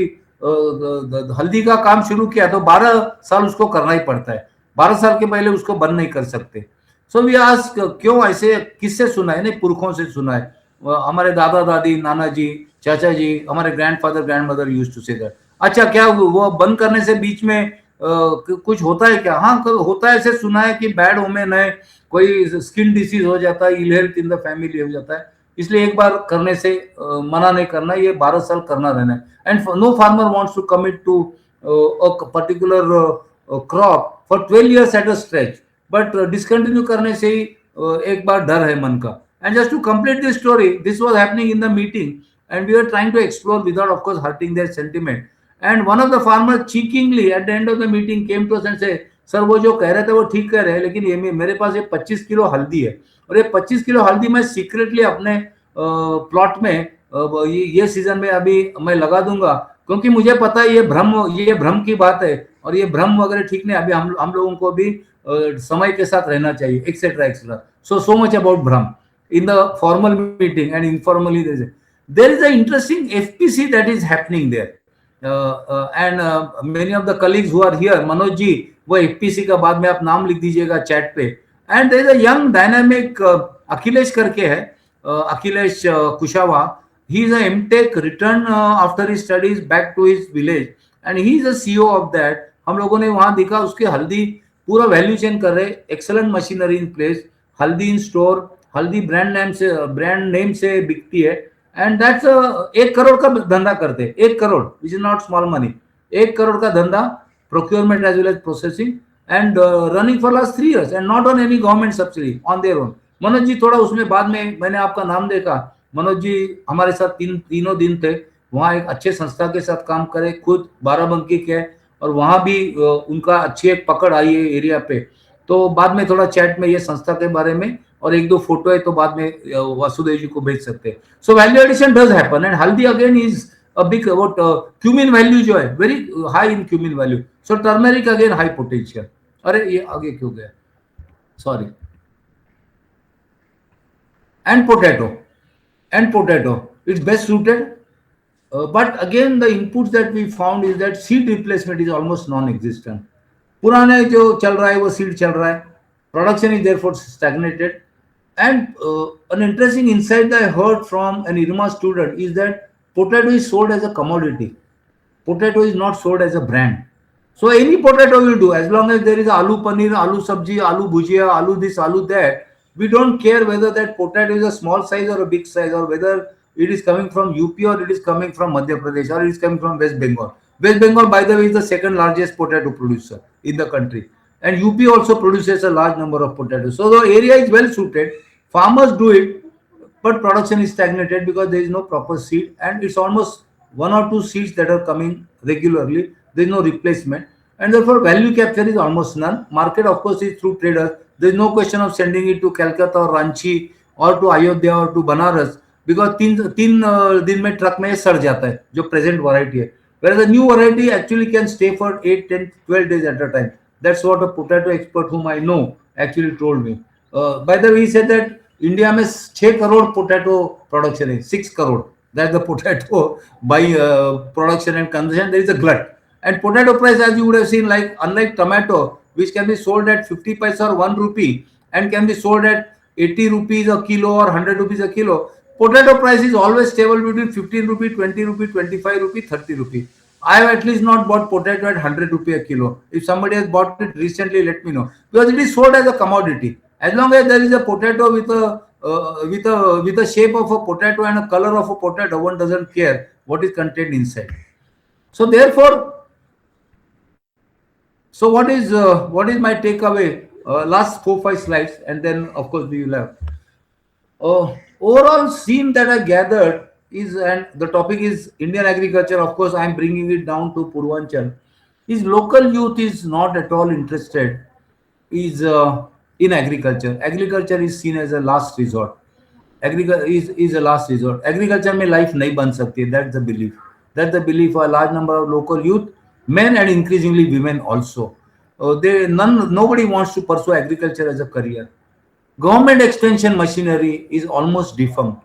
हल्दी का काम शुरू किया तो 12 साल उसको करना ही पड़ता है. 12 साल के पहले उसको बंद नहीं कर सकते. सो वी आस्क, क्यों ऐसे, किससे सुना है? नहीं, पुरखों से सुना है. हमारे दादा दादी, नाना जी, चाचा जी, हमारे grandfather grandmother used to say that. अच्छा, क्या वो बंद करने से बीच में कुछ होता है क्या? हाँ, होता है. ऐसे सुना है कि बैड ओमेन है, कोई स्किन डिसीज हो जाता है, ill health in the family हो जाता है, इसलिए एक बार करने से मना नहीं करना, ये 12 साल करना रहना है. And no farmer wants to commit to a particular crop for 12 years at a stretch. But discontinue करने से ही एक बार डर है मन का. And just to complete this story, this was happening in the meeting, and we were trying to explore without, of course, hurting their sentiment. And one of the farmers cheekingly at the end of the meeting came to us and said, sir वो जो कह रहे थे वो ठीक कह रहे हैं, लेकिन ये मेरे पास ये 25 किलो हल्दी है, और ये 25 किलो हल्दी मैं सीक्रेटली अपने प्लॉट में ये सीजन में अभी मैं लगा दूंगा, क्योंकि मुझे पता है ये भ्रम की बात है, और ये भ्रम वगैरह ठीक नहीं. अभी हम लोगों को भी समय के साथ रहना चाहिए, etcetera etcetera. So much about भ्रम in the formal meeting, and informally there is an interesting FPC that is happening there, and many of the colleagues who are here, Manoj ji, वो FPC का बाद में आप नाम लिख दीजिएगा chat पे. And there is a young dynamic Akhilesh करके है, Akhilesh कुशावा. He is a MTech, returned after his studies back to his village, and he is a CEO of that. हम लोगों ने वहां देखा उसके हल्दी पूरा वैल्यू चेन कर रहे, एक्सेलेंट मशीनरी इन प्लेस, हल्दी इन स्टोर, हल्दी ब्रांड नेम से बिकती है. एंड दैट्स 1 करोड़ का धंधा करते हैं. 1 crore, which is not small money. 1 crore का धंधा, procurement as well as processing, and running for last 3 years, and not on any government subsidy, on their own. Manoj ji थोड़ा उसमें बाद में मैंने आपका नाम देखा. मनोज जी हमारे साथ तीनों दिन थे वहाँ, एक अच्छे संस्था के साथ काम करे, खुद बाराबंकी के, और वहां भी उनका अच्छी एक पकड़ आई है एरिया पे. तो बाद में थोड़ा चैट में ये संस्था के बारे में और एक दो फोटो है तो बाद में वासुदेव जी को भेज सकते हैं. So value addition does happen and haldi again is a big what cumin value जो है very high in cumin value. So turmeric again high potential. अरे ये आगे क्यों गया? Sorry. And potato. It's best suited. But again, the inputs that we found is that seed replacement is almost non-existent. पुराने जो चल रहा है वो सीड चल रहा है. Production is therefore stagnated. And an interesting insight that I heard from an IRMA student is that potato is sold as a commodity. Potato is not sold as a brand. So any potato will do as long as there is aloo paneer, aloo sabji, aloo bhujia, aloo this, aloo that. We don't care whether that potato is a small size or a big size or whether it is coming from UP or it is coming from Madhya Pradesh or it is coming from West Bengal. West Bengal, by the way, is the second largest potato producer in the country. And UP also produces a large number of potatoes. So the area is well suited. Farmers do it, but production is stagnated because there is no proper seed and it's almost one or two seeds that are coming regularly. There is no replacement and therefore value capture is almost none. Market of course is through traders. There is no question of sending it to Calcutta or Ranchi or to Ayodhya or to Banaras because तीन दिन में truck में सड़ जाता है जो present variety है. Whereas the new variety actually can stay for 8, 10, 12 days at a time. That's what a potato expert whom I know actually told me. By the way, he said that India में 6 crore potato production है. 6 crore. That's the potato by production and consumption. There is a glut. And potato price, as you would have seen, like unlike tomato, which can be sold at 50 paisa or 1 rupee and can be sold at 80 rupees a kilo or 100 rupees a kilo, potato price is always stable between 15 rupee, 20 rupee, 25 rupee, 30 rupee. I have at least not bought potato at 100 rupee a kilo. If somebody has bought it recently, let me know because it is sold as a commodity. As long as there is a potato with a shape of a potato and a color of a potato, one doesn't care what is contained inside. So therefore, so what is my takeaway? Last 4-5 slides, and then of course we will have. Overall scene that I gathered is, and the topic is Indian agriculture. Of course, I am bringing it down to Purvanchal. Is local youth is not at all interested. Is in agriculture. Agriculture is seen as a last resort. Agriculture is a last resort. Agriculture में life नहीं बन सकती. That's the belief. That's the belief for a large number of local youth, men and increasingly women also. Nobody wants to pursue agriculture as a career. Government extension machinery is almost defunct,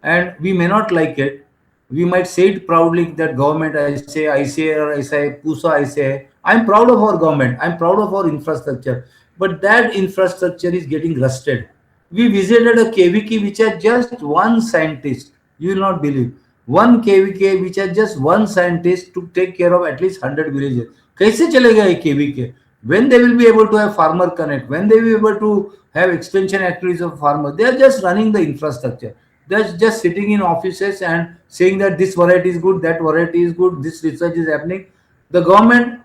and we may not like it. We might say it proudly that government ऐसे पूसा ऐसे है. I'm proud of our government. I'm proud of our infrastructure, but that infrastructure is getting rusted. We visited a KVK which has just one scientist. You will not believe. One KVK which has just one scientist to take care of at least 100 villages. कैसे चलेगा ये KVK? When they will be able to have farmer connect, when they will be able to have extension activities of farmers, they are just running the infrastructure. They are just sitting in offices and saying that this variety is good, that variety is good, this research is happening. The government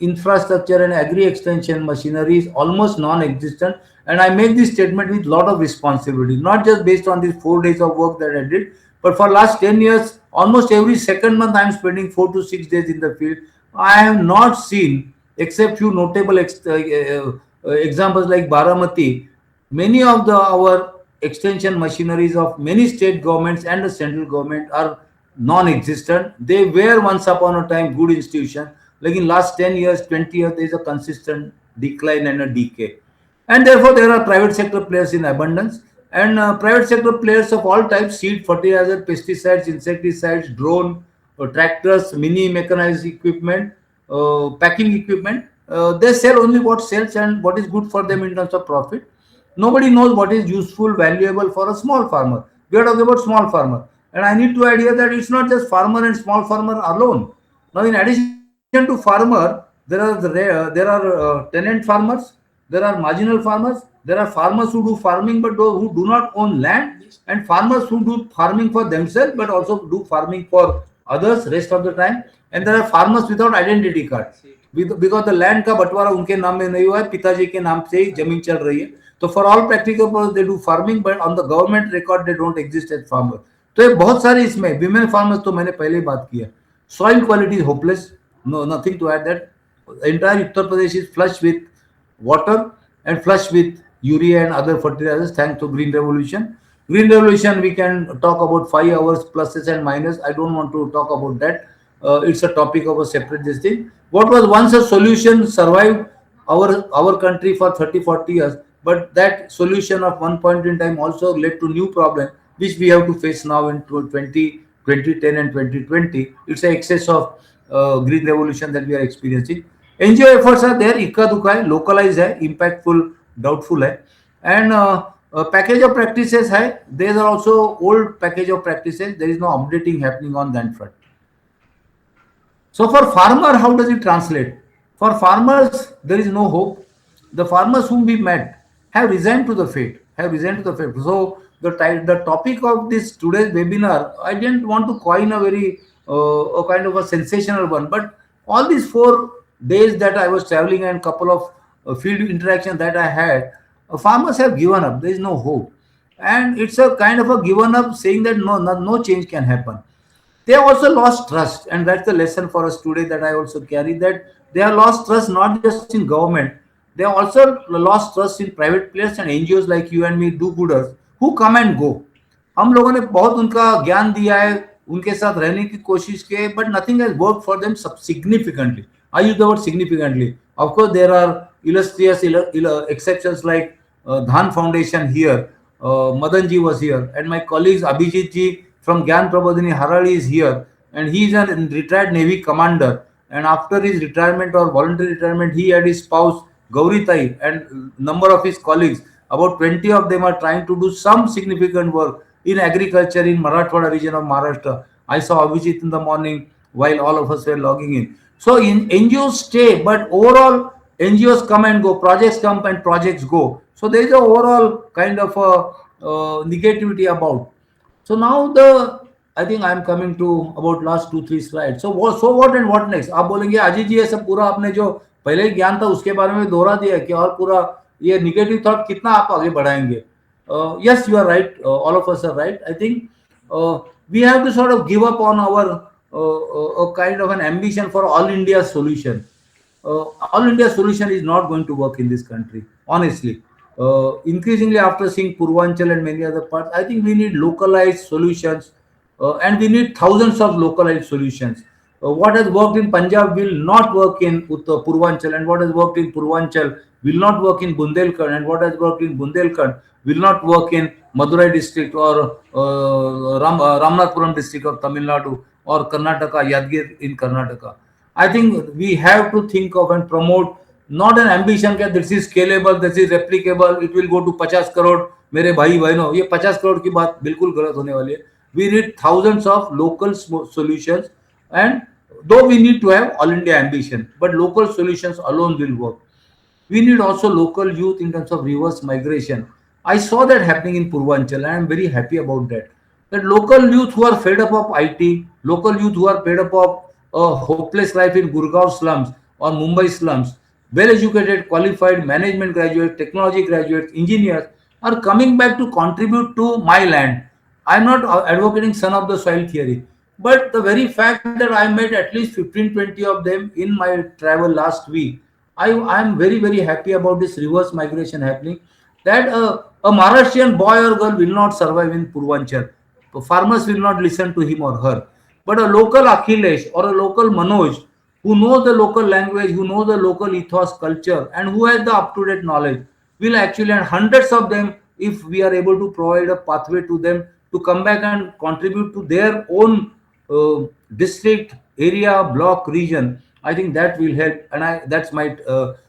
infrastructure and agri extension machinery is almost non-existent. And I make this statement with a lot of responsibility, not just based on these 4 days of work that I did, but for last 10 years, almost every second month, I am spending 4 to 6 days in the field. I have not seen, except few notable examples like Baramati, many of our extension machineries of many state governments and the central government are non-existent. They were once upon a time good institutions. Like in last 10 years, 20 years, there is a consistent decline and a decay. And therefore, there are private sector players in abundance. And private sector players of all types, seed, fertilizer, pesticides, insecticides, drone, tractors, mini mechanized equipment, packing equipment. They sell only what sells and what is good for them in terms of profit. Nobody knows what is useful, valuable for a small farmer. We are talking about small farmer. And I need to add here that it's not just farmer and small farmer alone. Now, in addition to farmer, there are tenant farmers, there are marginal farmers, there are farmers who do farming but who do not own land, and farmers who do farming for themselves but also do farming for others rest of the time. And there are farmers without identity card because the land का बंटवारा उनके नाम में नहीं हुआ है, पिताजी के नाम से ही जमीन चल रही है. तो for all practical purposes they do farming, but on the government record they don't exist as farmers. तो ये बहुत सारे इसमें women farmers तो मैंने पहले ही बात किया. Soil quality is hopeless. No, nothing to add. That entire Uttar Pradesh is flush with water and flush with urea and other fertilizers thanks to green revolution. Green revolution, we can talk about 5 hours pluses and minus. I don't want to talk about that. It's a topic of a separate this thing. What was once a solution survived our country for 30 40 years, but that solution of one point in time also led to new problem which we have to face now in 2010 and 2020. It's an excess of green revolution that we are experiencing. NGO efforts are there, इक्का दुक्का है, localized है, impactful, doubtful है, and package of practices है. There are also old package of practices. There is no updating happening on that front. So for farmer, how does it translate? For farmers, there is no hope. The farmers whom we met have resigned to the fate. Have resigned to the fate. So the topic of this today's webinar, I didn't want to coin a very a kind of a sensational one, but all these 4 days that I was traveling and couple of field interactions that I had, farmers have given up. There is no hope, and it's a kind of a given up, saying that no change can happen. They have also lost trust, and that's the lesson for us today that I also carry, that they have lost trust not just in government, they have also lost trust in private players and NGOs like you and me, do gooders, who come and go. हम लोगों ने बहुत उनका ज्ञान दिया है, उनके साथ रहने की कोशिश की, but nothing has work for them significantly. I use the word significantly. Of course, there are illustrious exceptions like Dhan Foundation here. Madan ji was here, and my colleagues Abhijit ji from Gyan Prabodhini Harali is here, and he is a retired Navy commander. And after his retirement or voluntary retirement, he had his spouse Gauri Tai and number of his colleagues. About 20 of them are trying to do some significant work in agriculture in Marathwada region of Maharashtra. I saw Abhijit in the morning while all of us were logging in. So in NGOs stay, but overall NGOs come and go, projects come and projects go. So there is a overall kind of a negativity about. So now I think I am coming to about last 2 3 slides. So what and what next? आप बोलेंगे अजीत जी ये सब पूरा आपने जो पहले ही ज्ञान था उसके बारे में दोहरा दिया कि और पूरा ये निगेटिव थॉट कितना आप आगे बढ़ाएंगे? Yes, you are right. All of us are right. I think we have to sort of give up on our a kind of an ambition for all India solution. All India solution is not going to work in this country, honestly. Increasingly, after seeing Purvanchal and many other parts, I think we need localized solutions, and we need thousands of localized solutions. What has worked in Punjab will not work in Purvanchal, and what has worked in Purvanchal will not work in Bundelkhand, and what has worked in Bundelkhand will not work in Madurai district or Ramnathpuram district of Tamil Nadu or Karnataka, Yadgir in Karnataka. I think we have to think of and promote not an ambition that this is scalable, this is replicable, it will go to 50 crore. मेरे भाई बहनों ये 50 करोड़ की बात बिल्कुल गलत होने वाली है. We need thousands of local solutions, and though we need to have all India ambition, but local solutions alone will work. We need also local youth in terms of reverse migration. I saw that happening in Purvanchal, and I am very happy about that. That local youth who are fed up of IT, local youth who are fed up of a hopeless life in Gurgaon slums or Mumbai slums, well educated, qualified management graduates, technology graduates, engineers are coming back to contribute to my land. I'm not advocating son of the soil theory, but the very fact that I met at least 15 20 of them in my travel last week, I am very, very happy about this reverse migration happening. That a Maharashtrian boy or girl will not survive in Purvanchal. Farmers will not listen to him or her. But a local Akhilesh or a local Manoj who knows the local language, who knows the local ethos, culture, and who has the up to date knowledge will actually, and hundreds of them, if we are able to provide a pathway to them to come back and contribute to their own district, area, block, region, I think that will help. And that's my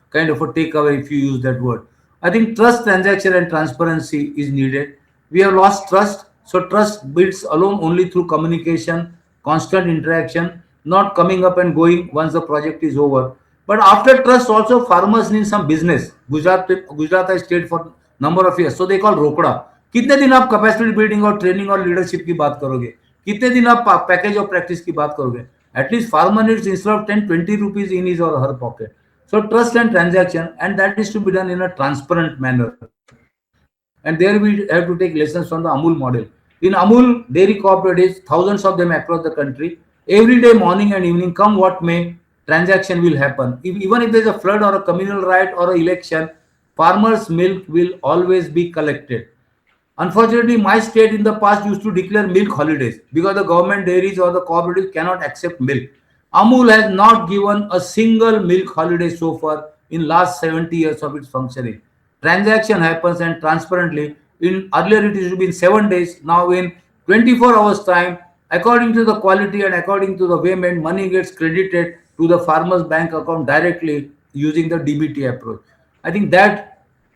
kind of a takeaway if you use that word. I think trust, transaction, and transparency is needed. We have lost trust. So trust builds alone only through communication, constant interaction, not coming up and going once the project is over. But after trust, also farmers need some business. Gujarat has stayed for number of years, so they call रोकड़ा. कितने दिन आप capacity building और training और leadership की बात करोगे? कितने दिन आप पैकेज ऑफ प्रैक्टिस की बात करोगे? At least farmer needs instead of 10 20 rupees in his or her pocket. So trust and transaction, and that is to be done in a transparent manner. And there we have to take lessons from the Amul model. In Amul dairy cooperatives, thousands of them across the country, every day, morning and evening, come what may, transaction will happen. Even if there's a flood or a communal riot or an election, farmers' milk will always be collected. Unfortunately, my state in the past used to declare milk holidays because the government dairies or the cooperatives cannot accept milk. Amul has not given a single milk holiday so far in last 70 years of its functioning. Transaction happens and transparently. In earlier it used to be in 7 days. Now in 24 hours time, according to the quality and according to the payment, money gets credited to the farmer's bank account directly using the DBT approach. I think that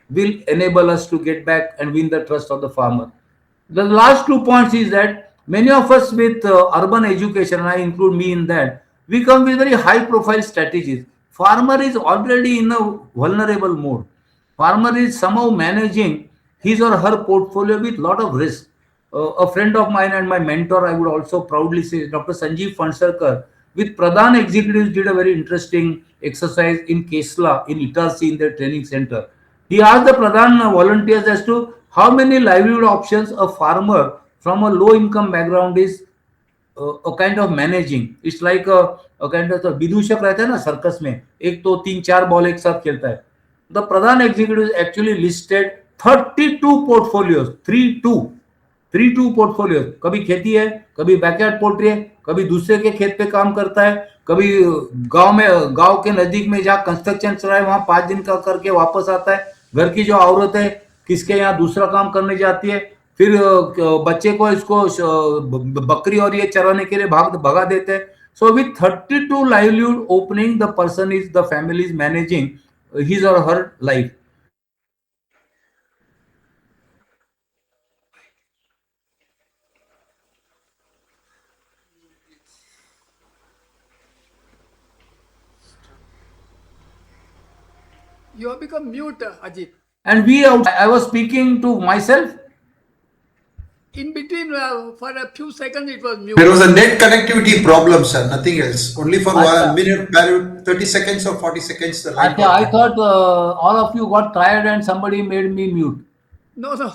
will enable us to get back and win the trust of the farmer. The last 2 points is that many of us with urban education, and I include me in that, we come with very high profile strategies. Farmer is already in a vulnerable mode. Farmer is somehow managing his or her portfolio with lot of risk. A friend of mine and my mentor, I would also proudly say, Dr. Sanjeev Fansarkar, with Pradhan executives did a very interesting exercise in Kesla, in Itarsi, in their training center. He asked the Pradhan volunteers as to how many livelihood options a farmer from a low income background is a kind of managing. It's like a kind of विदूषक रहता है ना circus में एक तो तीन चार ball एक साथ खेलता है. The Pradhan executive actually listed 32 portfolios, 32 portfolios. कभी खेती है, कभी बैकयार्ड पोल्ट्री है, कभी दूसरे के खेत पे काम करता है, कभी गांव के नजदीक में जहाँ कंस्ट्रक्शन चल रहा है वहां 5 दिन का करके वापस आता है. घर की जो औरत है किसके यहाँ दूसरा काम करने जाती है, फिर बच्चे को इसको बकरी और ये चराने के लिए भगा देते हैं. So with 32 livelihood opening, the family is managing his or her life. You have become mute, Ajit. And I was speaking to myself. In between, for a few seconds, it was mute. There was a net connectivity problem, sir. Nothing else. Only for Acha. 1 minute, 30 seconds or 40 seconds, the line Okay, got I cut. thought all of you got tired and somebody made me mute. No, no.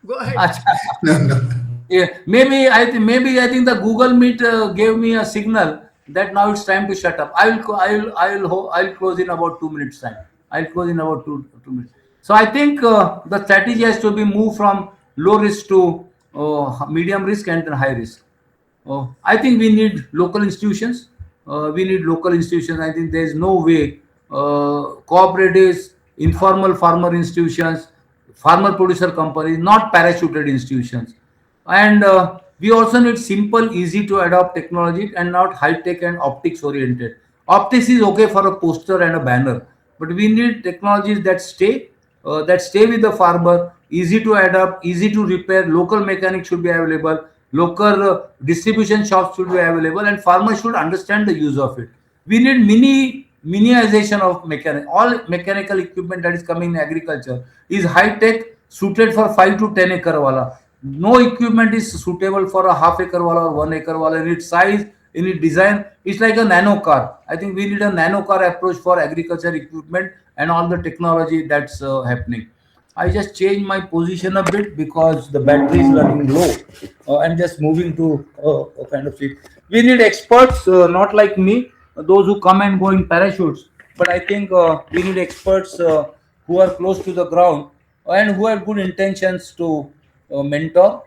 Go ahead. Acha. No, no. Yeah, maybe I think the Google Meet gave me a signal that now it's time to shut up. I'll close in about 2 minutes time. I'll close in about two minutes. So I think the strategy has to be moved from low risk to medium risk and then high risk. I think we need local institutions. We need local institutions. I think there is no way cooperatives, informal farmer institutions, farmer producer companies, not parachuted institutions. And we also need simple, easy to adopt technology and not high tech and optics oriented. Optics is okay for a poster and a banner, but we need technologies that stay with the farmer, easy to adapt, easy to repair. Local mechanics should be available, local distribution shops should be available, and farmers should understand the use of it. We need minimization of all mechanical equipment that is coming in agriculture is high tech, suited for 5 to 10 acre wala. No equipment is suitable for a half acre wala or 1 acre wala in its size, in its design. It's like a nano car. I think we need a nano car approach for agriculture equipment and all the technology that's happening. I just changed my position a bit because the battery is running low. I'm just moving to a kind of it. We need experts, not like me, those who come and go in parachutes. But I think we need experts who are close to the ground and who have good intentions to mentor.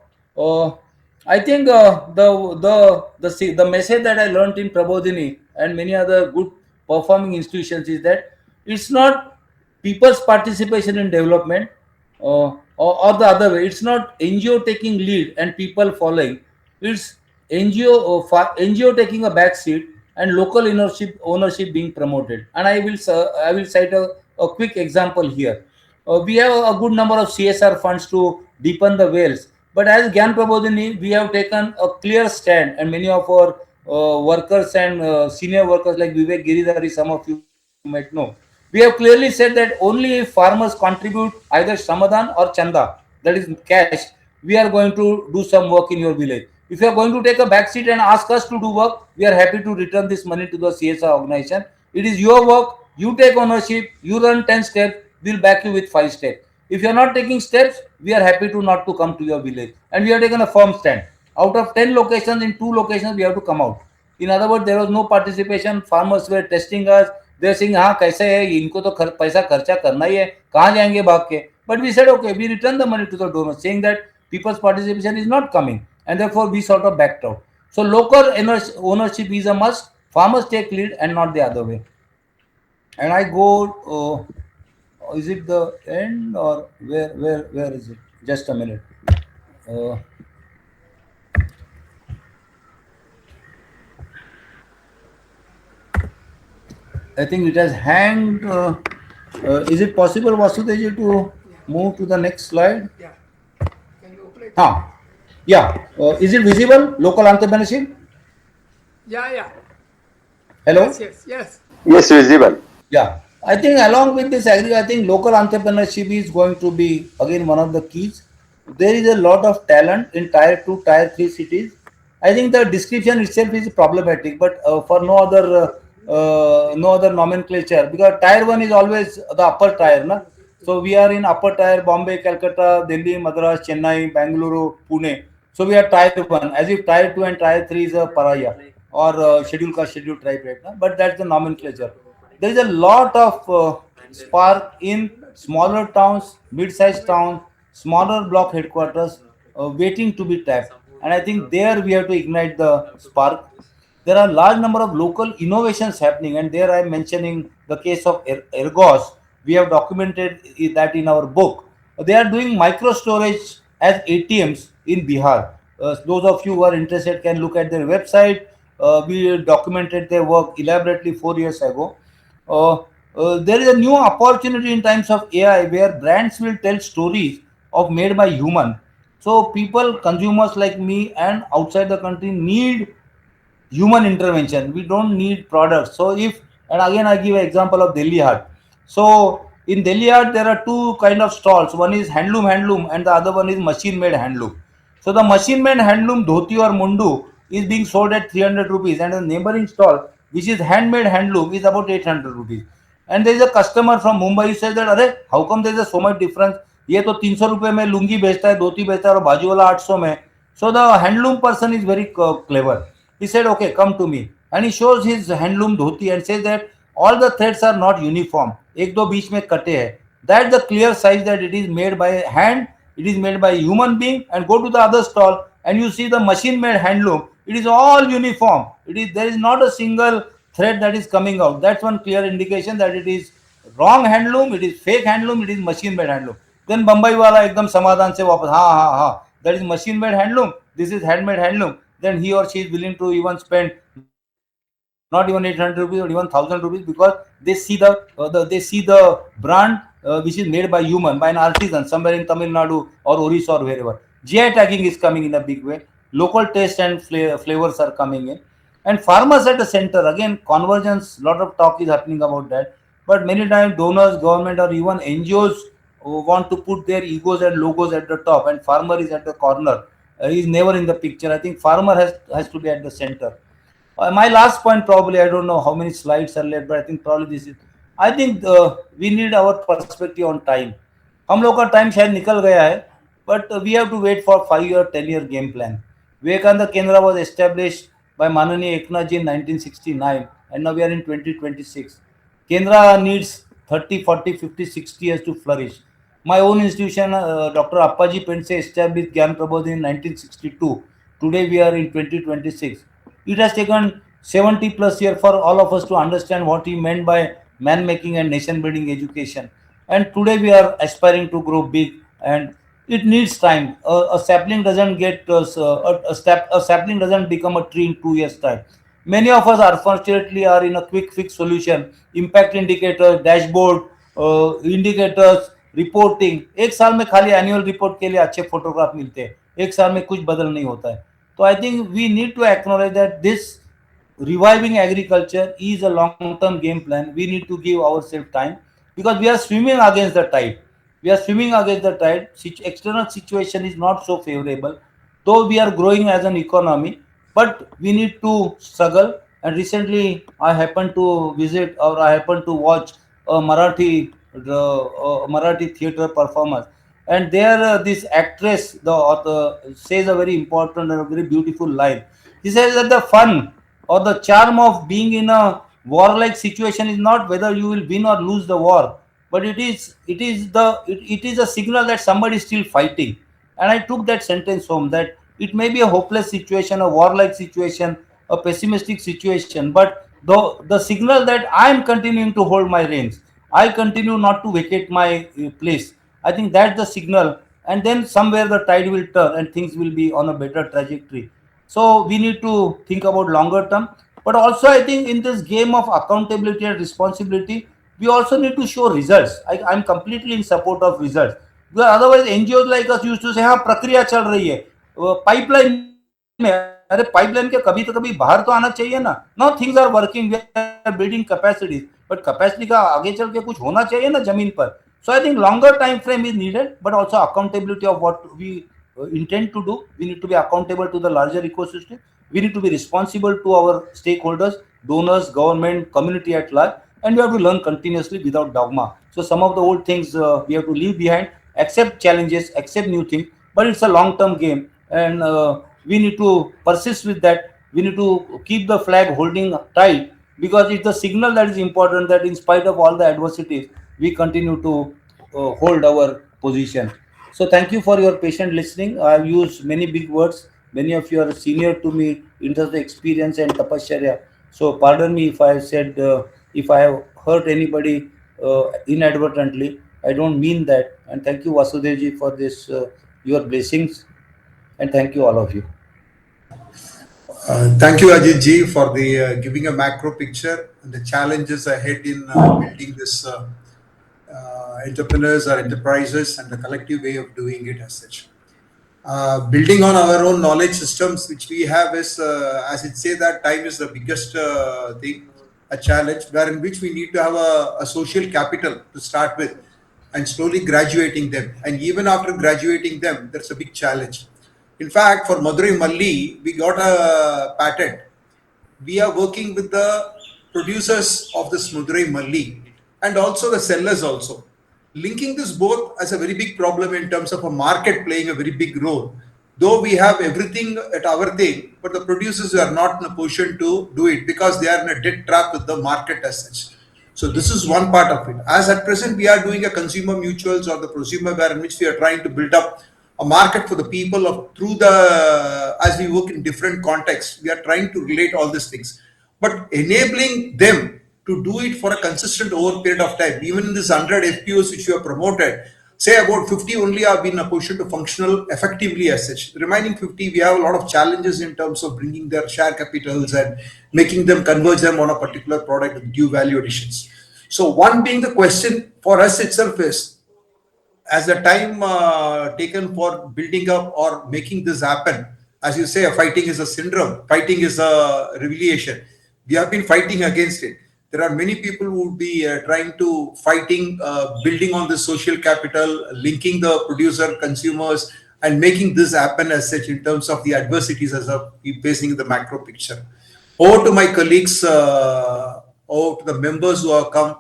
I think the message that I learned in Prabodhini and many other good performing institutions is that it's not people's participation in development or the other way. It's not NGO taking lead and people following. It's NGO taking a back seat and local ownership being promoted. And I will cite a quick example here. We have a good number of CSR funds to deepen the wells. But as Gyan Prabodhini, we have taken a clear stand, and many of our workers and senior workers like Vivek Giridhari, some of you might know, we have clearly said that only if farmers contribute either Samadhan or Chanda, that is cash, we are going to do some work in your village. If you are going to take a back seat and ask us to do work, we are happy to return this money to the CSR organization. It is your work. You take ownership. You run 10 steps. We'll back you with 5 steps. If you are not taking steps, we are happy to not to come to your village. And we have taken a firm stand. Out of 10 locations, in 2 locations, we have to come out. In other words, there was no participation. Farmers were testing us. They were saying, हाँ कैसे है इनको तो पैसा खर्चा करना ही है कहाँ जाएंगे भाग के. But we said okay, we return the money to the donors, saying that people's participation is not coming, and therefore we sort of backed out. So local ownership is a must. Farmers take lead and not the other way. And I go. Is it the end or where is it? Just a minute. Uh, I think it has hanged. Is it possible, Vasudeji, to Yeah. move to the next slide? Yeah. Can you open it? Huh. Yeah. Is it visible? Local entrepreneurship? Yeah, yeah. Hello? Yes, yes, yes. Yes, visible. Yeah. I think along with this I think local entrepreneurship is going to be again one of the keys. There is a lot of talent in tier 2, tier 3 cities. I think the description itself is problematic, but for no other nomenclature, because tier 1 is always the upper tier, na? So we are in upper tier: Bombay, Calcutta, Delhi, Madras, Chennai, Bangalore, Pune. So we are tier 1, as if tier 2 and tier 3 is a pariah or scheduled tribe, right? Na? But that's the nomenclature. There is a lot of spark in smaller towns, mid-sized towns, smaller block headquarters waiting to be tapped. And I think there we have to ignite the spark. There are large number of local innovations happening, and there I am mentioning the case of Ergos. We have documented that in our book. They are doing micro storage as ATMs in Bihar. Those of you who are interested can look at their website. We documented their work elaborately 4 years ago. Uh, there is a new opportunity in times of AI where brands will tell stories of made by human. So people, consumers like me and outside the country, need human intervention. We don't need products. So if, and again I give an example of Delhi Hut. So in Delhi Hut there are two kind of stalls. One is handloom and the other one is machine made handloom. So the machine made handloom dhoti or mundu is being sold at 300 rupees, and the neighboring stall which is handmade handloom is about 800 rupees. And there is a customer from Mumbai who says that, अरे how come there is so much difference? ये तो 300 रुपए में लुंगी बेचता है, धोती बेचता है, और बाजू वाला 800 में. So the handloom person is very clever. He said, okay, come to me. And he shows his handloom dhoti and says that all the threads are not uniform. एक दो बीच में कटे हैं. That's the clear size that it is made by hand, it is made by human being. And go to the other stall and you see the machine made handloom. It is all uniform. There is not a single thread that is coming out. That's one clear indication that it is wrong handloom, it is fake handloom, it is machine made handloom. Then Bombay wala एकदम समाधान से वापस, हाँ, that is machine made handloom, this is handmade handloom. Then he or she is willing to even spend not even 800 rupees or even 1,000 rupees, because they see the brand which is made by human, by an artisan somewhere in Tamil Nadu or Orissa or wherever. GI tagging is coming in a big way. Local taste and flavors are coming in, and farmers at the center. Again, convergence. Lot of talk is happening about that, but many times donors, government, or even NGOs want to put their egos and logos at the top, and farmer is at the corner. He is never in the picture. I think farmer has to be at the center. My last point, probably, I don't know how many slides are left, but I think probably this is. I think we need our perspective on time. हम लोग का time शायद निकल गया है, but we have to wait for 5 year 10 year game plan. Vivekananda Kendra was established by Mananiya Eknath ji in 1969, and now we are in 2026. Kendra needs 30, 40, 50, 60 years to flourish. My own institution, Dr. Appaji Pense, established Gyan Prabodh in 1962. Today we are in 2026. It has taken 70 plus years for all of us to understand what he meant by man making and nation building education. And today we are aspiring to grow big, and it needs time. A sapling doesn't get a sapling doesn't become a tree in 2 years time. Many of us unfortunately are in a quick fix solution, impact indicator, dashboard, indicators, reporting. एक साल में खाली annual report के लिए अच्छे photograph मिलते हैं, एक साल में कुछ बदल नहीं होता है. तो I think we need to acknowledge that this reviving agriculture is a long term game plan. We need to give ourselves time, because we are swimming against the tide. We are swimming against the tide. External situation is not so favorable, though we are growing as an economy, but we need to struggle. And recently, I happened to visit, or I happened to watch a Marathi theater performance, and there this actress, the author, says a very important and a very beautiful line. He says that the fun or the charm of being in a warlike situation is not whether you will win or lose the war, but it is a signal that somebody is still fighting. And I took that sentence home, that it may be a hopeless situation, a warlike situation, a pessimistic situation, but the signal that I am continuing to hold my reins, I continue not to vacate my place. I think that's the signal, and then somewhere the tide will turn and things will be on a better trajectory. So we need to think about longer term, but also I think in this game of accountability and responsibility, we also need to show results. I'm completely in support of results. Because otherwise NGOs like us used to say, हाँ प्रक्रिया चल रही है, pipeline में, अरे pipeline के कभी तो कभी बाहर तो आना चाहिए ना. No things are working, we are building capacities, but capacity का आगे चल के कुछ होना चाहिए ना जमीन पर. So I think longer time frame is needed, but also accountability of what we intend to do. We need to be accountable to the larger ecosystem. We need to be responsible to our stakeholders, donors, government, community at large, and we have to learn continuously without dogma. So some of the old things we have to leave behind, accept challenges, accept new things, but it's a long-term game, and we need to persist with that. We need to keep the flag holding tight, because it's the signal that is important, that in spite of all the adversities, we continue to hold our position. So thank you for your patient listening. I've used many big words. Many of you are senior to me in terms of experience and tapasya. So pardon me if I said, if I have hurt anybody inadvertently. I don't mean that. And thank you Vasudevji for this, your blessings, and thank you all of you. Thank you, Ajit ji, for the giving a macro picture and the challenges ahead in building this entrepreneurs or enterprises and the collective way of doing it as such. Building on our own knowledge systems, which we have is, as it say, that time is the biggest thing, a challenge, wherein which we need to have a social capital to start with, and slowly graduating them. And even after graduating them, there's a big challenge. In fact, for Madurai Malli, we got a patent. We are working with the producers of this Madurai Malli and also the sellers also. Linking this both as a very big problem in terms of a market playing a very big role. Though we have everything at our thing, but the producers are not in a position to do it because they are in a debt trap with the market as such. So this is one part of it. As at present, we are doing a consumer mutuals or the prosumer where in which we are trying to build up a market for the people of through the, as we work in different contexts, we are trying to relate all these things, but enabling them to do it for a consistent over period of time. Even in this 100 FPOs which you have promoted, say about 50 only have been in a position to functional effectively as such. The remaining 50, we have a lot of challenges in terms of bringing their share capitals and making them converge them on a particular product with due value additions. So one being the question for us itself is, as the time taken for building up or making this happen, as you say, fighting is a syndrome, fighting is a revelation. We have been fighting against it. There are many people who would be trying to fighting, building on the social capital, linking the producer, consumers, and making this happen as such in terms of the adversities as of facing the macro picture. Over to my colleagues, over to the members who have come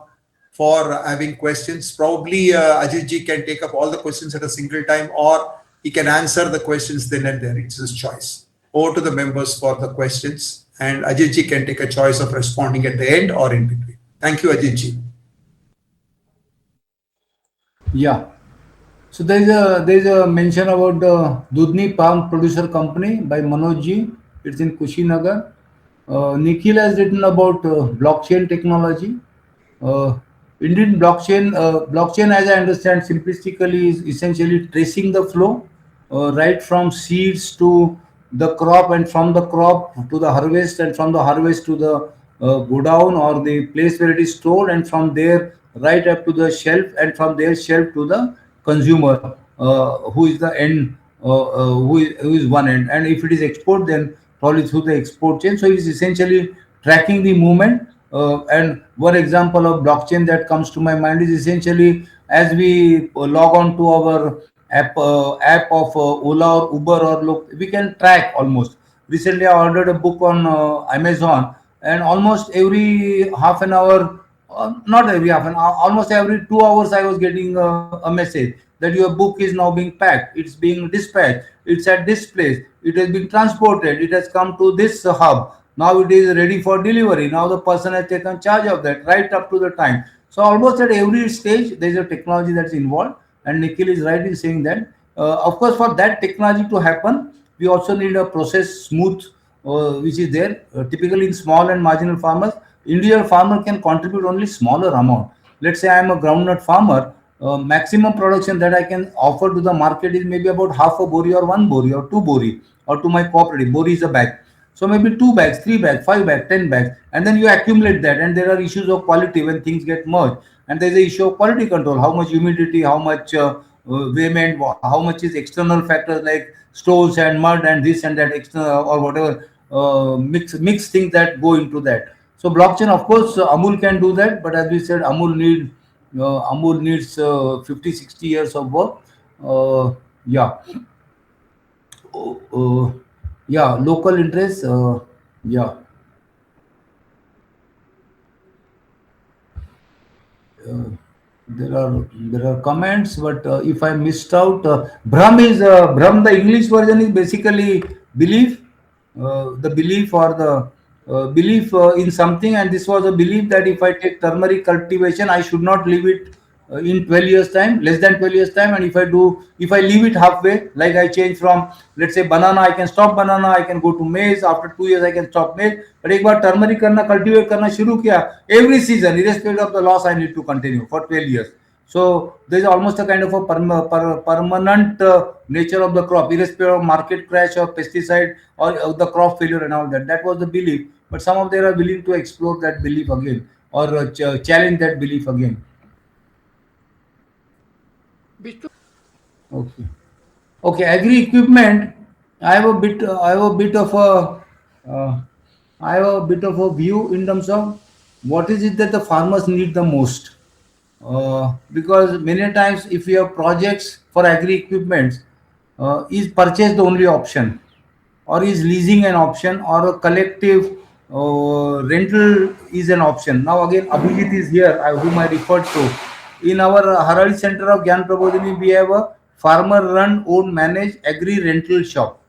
for having questions. Probably Ajit ji can take up all the questions at a single time, or he can answer the questions then and there. It's his choice. Over to the members for the questions, and Ajit ji can take a choice of responding at the end or in between. Thank you, Ajit ji. Yeah. So there is a mention about the Dudhni Palm Producer Company by Manoj ji. It's in Kushinagar. Nikhil has written about blockchain technology. Uh, Indian blockchain, as I understand, simplistically is essentially tracing the flow, right from seeds to the crop, and from the crop to the harvest, and from the harvest to the go down or the place where it is stored, and from there right up to the shelf, and from their shelf to the consumer, who is the end, who is one end. And if it is export, then probably through the export chain. So it is essentially tracking the movement. And one example of blockchain that comes to my mind is essentially as we log on to our app of Ola or Uber, or look, we can track almost. Recently, I ordered a book on Amazon, and almost every half an hour, not every half an hour, almost every 2 hours, I was getting a message that your book is now being packed, it's being dispatched, it's at this place, it has been transported, it has come to this hub. Now it is ready for delivery. Now the person has taken charge of that right up to the time. So almost at every stage there is a technology that's involved, and Nikhil is right in saying that. Of course, for that technology to happen, we also need a process smooth, which is there. Typically in small and marginal farmers, individual farmer can contribute only smaller amount. Let's say I am a groundnut farmer. Maximum production that I can offer to the market is maybe about half a bori or one bori or two bori, or to my cooperative. Bori is a bag. So maybe two bags, three bags, five bags, 10 bags, and then you accumulate that. And there are issues of quality when things get merged, and there is a issue of quality control. How much humidity, how much vehement, how much is external factors like stones and mud and this and that external or whatever mix things that go into that. So blockchain, of course, Amul can do that, but as we said, Amul needs 50, 60 years of work. Yeah, uh, yeah, local interest. Yeah, uh, there are comments, but if I missed out, Brahm is Brahm. The English version is basically belief, the belief or the belief in something, and this was a belief that if I take turmeric cultivation, I should not leave it in 12 years time, less than 12 years time, and if I leave it halfway, like I change from, let's say, banana, I can stop banana, I can go to maize. After 2 years, I can stop maize. But एक बार turmeric करना cultivate करना शुरू किया, every season, irrespective of the loss, I need to continue for 12 years. So there is almost a kind of a permanent nature of the crop, irrespective of market crash or pesticide or the crop failure and all that. That was the belief. But some of them are willing to explore that belief again, or challenge that belief again. Vishnu, Okay. Okay, agri equipment. I have a bit of a, uh, I have a bit of a view in terms of what is it that the farmers need the most. Because many times, if you have projects for agri equipments, is purchase the only option, or is leasing an option, or a collective rental is an option. Now again, Abhijit is here, whom I referred to. In our Harali Center of Gyan Prabodhini, we have a farmer run, own, managed agri rental shop.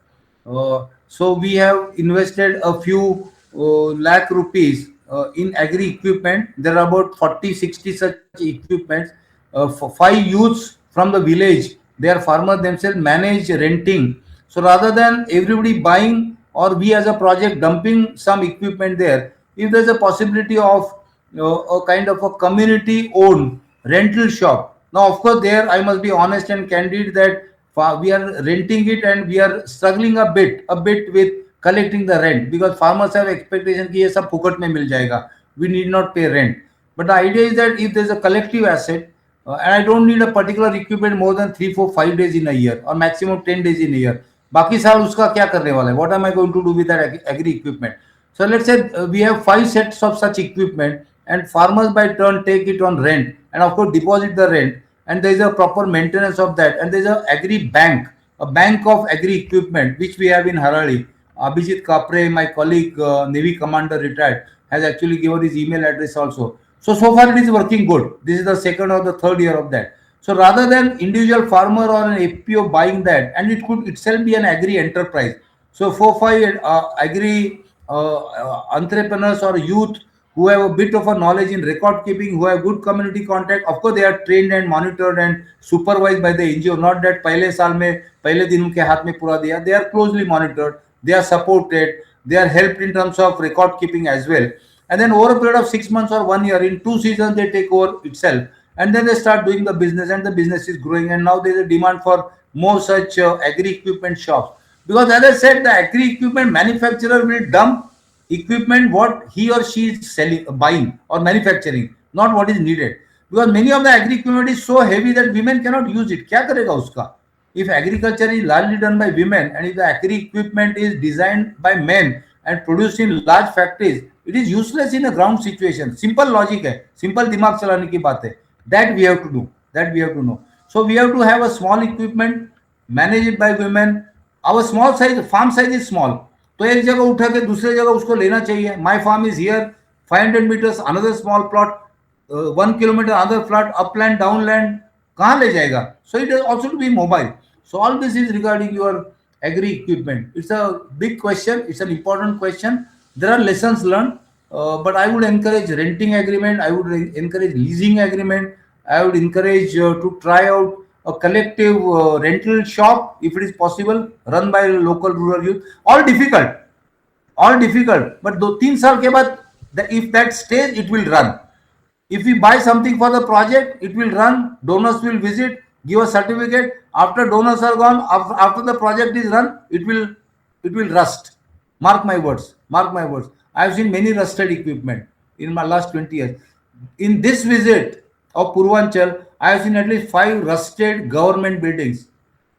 So we have invested a few lakh rupees in agri equipment. There are about 40, 60 such equipments. For five youths from the village, they are farmers themselves, manage renting. So rather than everybody buying, or we as a project dumping some equipment there, if there's a possibility of a kind of a community owned rental shop. Now, of course, there I must be honest and candid that we are renting it and we are struggling a bit with collecting the rent, because farmers have expectation कि ये सब फुकट में मिल जाएगा. We need not pay rent. But the idea is that if there's a collective asset, and I don't need a particular equipment more than 3, 4, 5 days in a year, or maximum 10 days in a year. बाकी साल उसका क्या करने वाला है? What am I going to do with that agri equipment? So let's say we have five sets of such equipment, and farmers by turn take it on rent, and of course deposit the rent, and there is a proper maintenance of that, and there is a agri bank, a bank of agri equipment which we have in Harari. Abhijit Kapre, my colleague, Navy commander retired, has actually given his email address also. So far it is working good. This is the second or the third year of that. So rather than individual farmer or an FPO buying that, and it could itself be an agri enterprise. So 4, 5 agri entrepreneurs or youth who have a bit of a knowledge in record keeping, who have good community contact. Of course, they are trained and monitored and supervised by the NGO. Not that पहले साल में पहले दिन उनके हाथ में पूरा दिया. They are closely monitored. They are supported. They are helped in terms of record keeping as well. And then over a period of 6 months or 1 year, in 2 seasons, they take over itself. And then they start doing the business, and the business is growing. And now there is a demand for more such agri equipment shops. Because as I said, the agri equipment manufacturer will dump equipment what he or she is selling, buying or manufacturing, not what is needed. Because many of the agri equipment is so heavy that women cannot use it. क्या करेगा उसका? If agriculture is largely done by women, and if the agri equipment is designed by men and produced in large factories, it is useless in a ground situation. Simple logic है, simple दिमाग चलाने की बात है. That we have to do. That we have to know. So we have to have a small equipment, manage it by women. Our small size farm size is small. तो एक जगह उठा के दूसरे जगह उसको लेना चाहिए. My farm is here, 500 meters, another small plot, 1 kilometer, another plot, upland, downland. कहाँ ले जाएगा? So it is also to be mobile. So all this is regarding your agri equipment. It's a big question. It's an important question. There are lessons learned, but I would encourage renting agreement. I would encourage leasing agreement. I would encourage to try out a collective rental shop if it is possible, run by local rural youth. All difficult, but दो तीन साल के बाद, if that stays, it will run. If we buy something for the project, it will run. Donors will visit, give a certificate. After donors are gone, after the project is run, it will rust. Mark my words. Mark my words. I have seen many rusted equipment in my last 20 years. In this visit of Purvanchal, I have seen at least 5 rusted government buildings,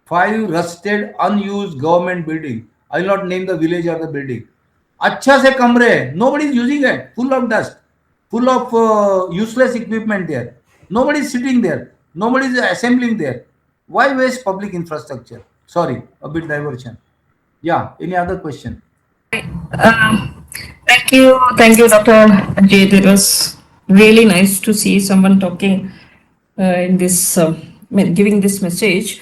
5 rusted unused government building. I will not name the village or the building. अच्छा से कमरे, nobody is using it, full of dust, full of useless equipment there. Nobody is sitting there, nobody is assembling there. Why waste public infrastructure? Sorry, a bit diversion. Yeah, any other question? Thank you, Dr. Ajit. It was really nice to see someone talking in this, giving this message.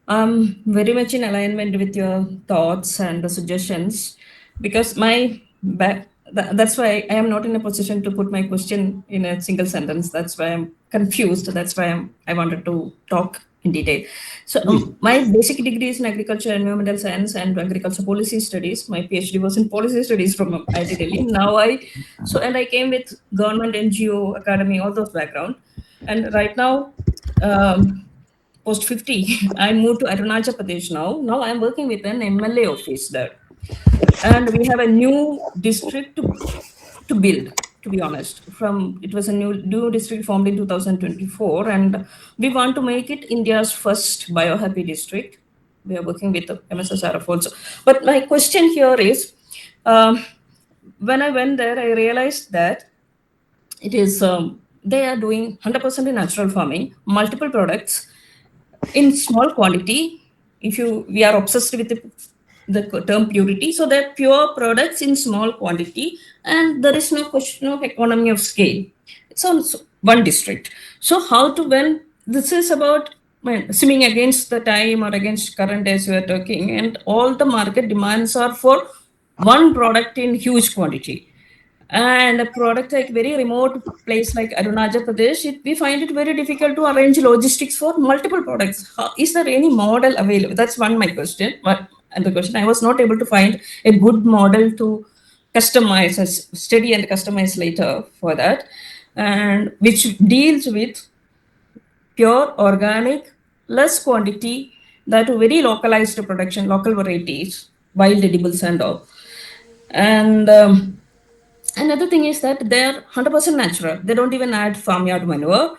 Very much in alignment with your thoughts and the suggestions, because that's why I am not in a position to put my question in a single sentence. That's why I'm confused. That's why I wanted to talk in detail. So my basic degree is in agriculture, environmental science, and agriculture policy studies. My PhD was in policy studies from IIT Delhi. And I came with government, NGO, academy, all those background. And right now, post 50, I moved to Arunachal Pradesh now. Now I'm working with an MLA office there. And we have a new district to build, to be honest. It was a new district formed in 2024, and we want to make it India's first biohappy district. We are working with the MSSRF also. But my question here is, when I went there, I realized that it is they are doing 100% in natural farming, multiple products in small quantity. We are obsessed with the term purity, so they're pure products in small quantity, and there is no question of economy of scale. It's on one district. So when this is about, swimming against the time or against current as we are talking, and all the market demands are for one product in huge quantity, and a product like very remote place like Arunachal Pradesh, we find it very difficult to arrange logistics for multiple products. Is there any model available? That's my question. And the question, I was not able to find a good model to customize, study and customize later for that, and which deals with pure organic, less quantity, that very localized production, local varieties, wild edibles and all. And another thing is that they're 100% natural. They don't even add farmyard manure.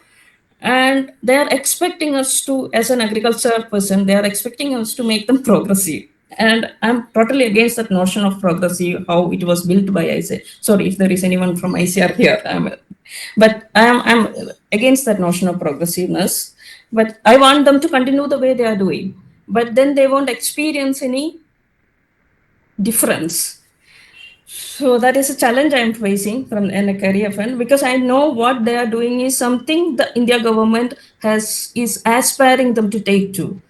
And they are expecting us to, as an agriculture person, they are expecting us to make them progressive. And I'm totally against that notion of progressive, how it was built by ICAR. Sorry if there is anyone from ICR here. But I'm against that notion of progressiveness. But I want them to continue the way they are doing. But then they won't experience any difference. So that is a challenge I'm facing from in a career fund, because I know what they are doing is something the India government is aspiring them to take to.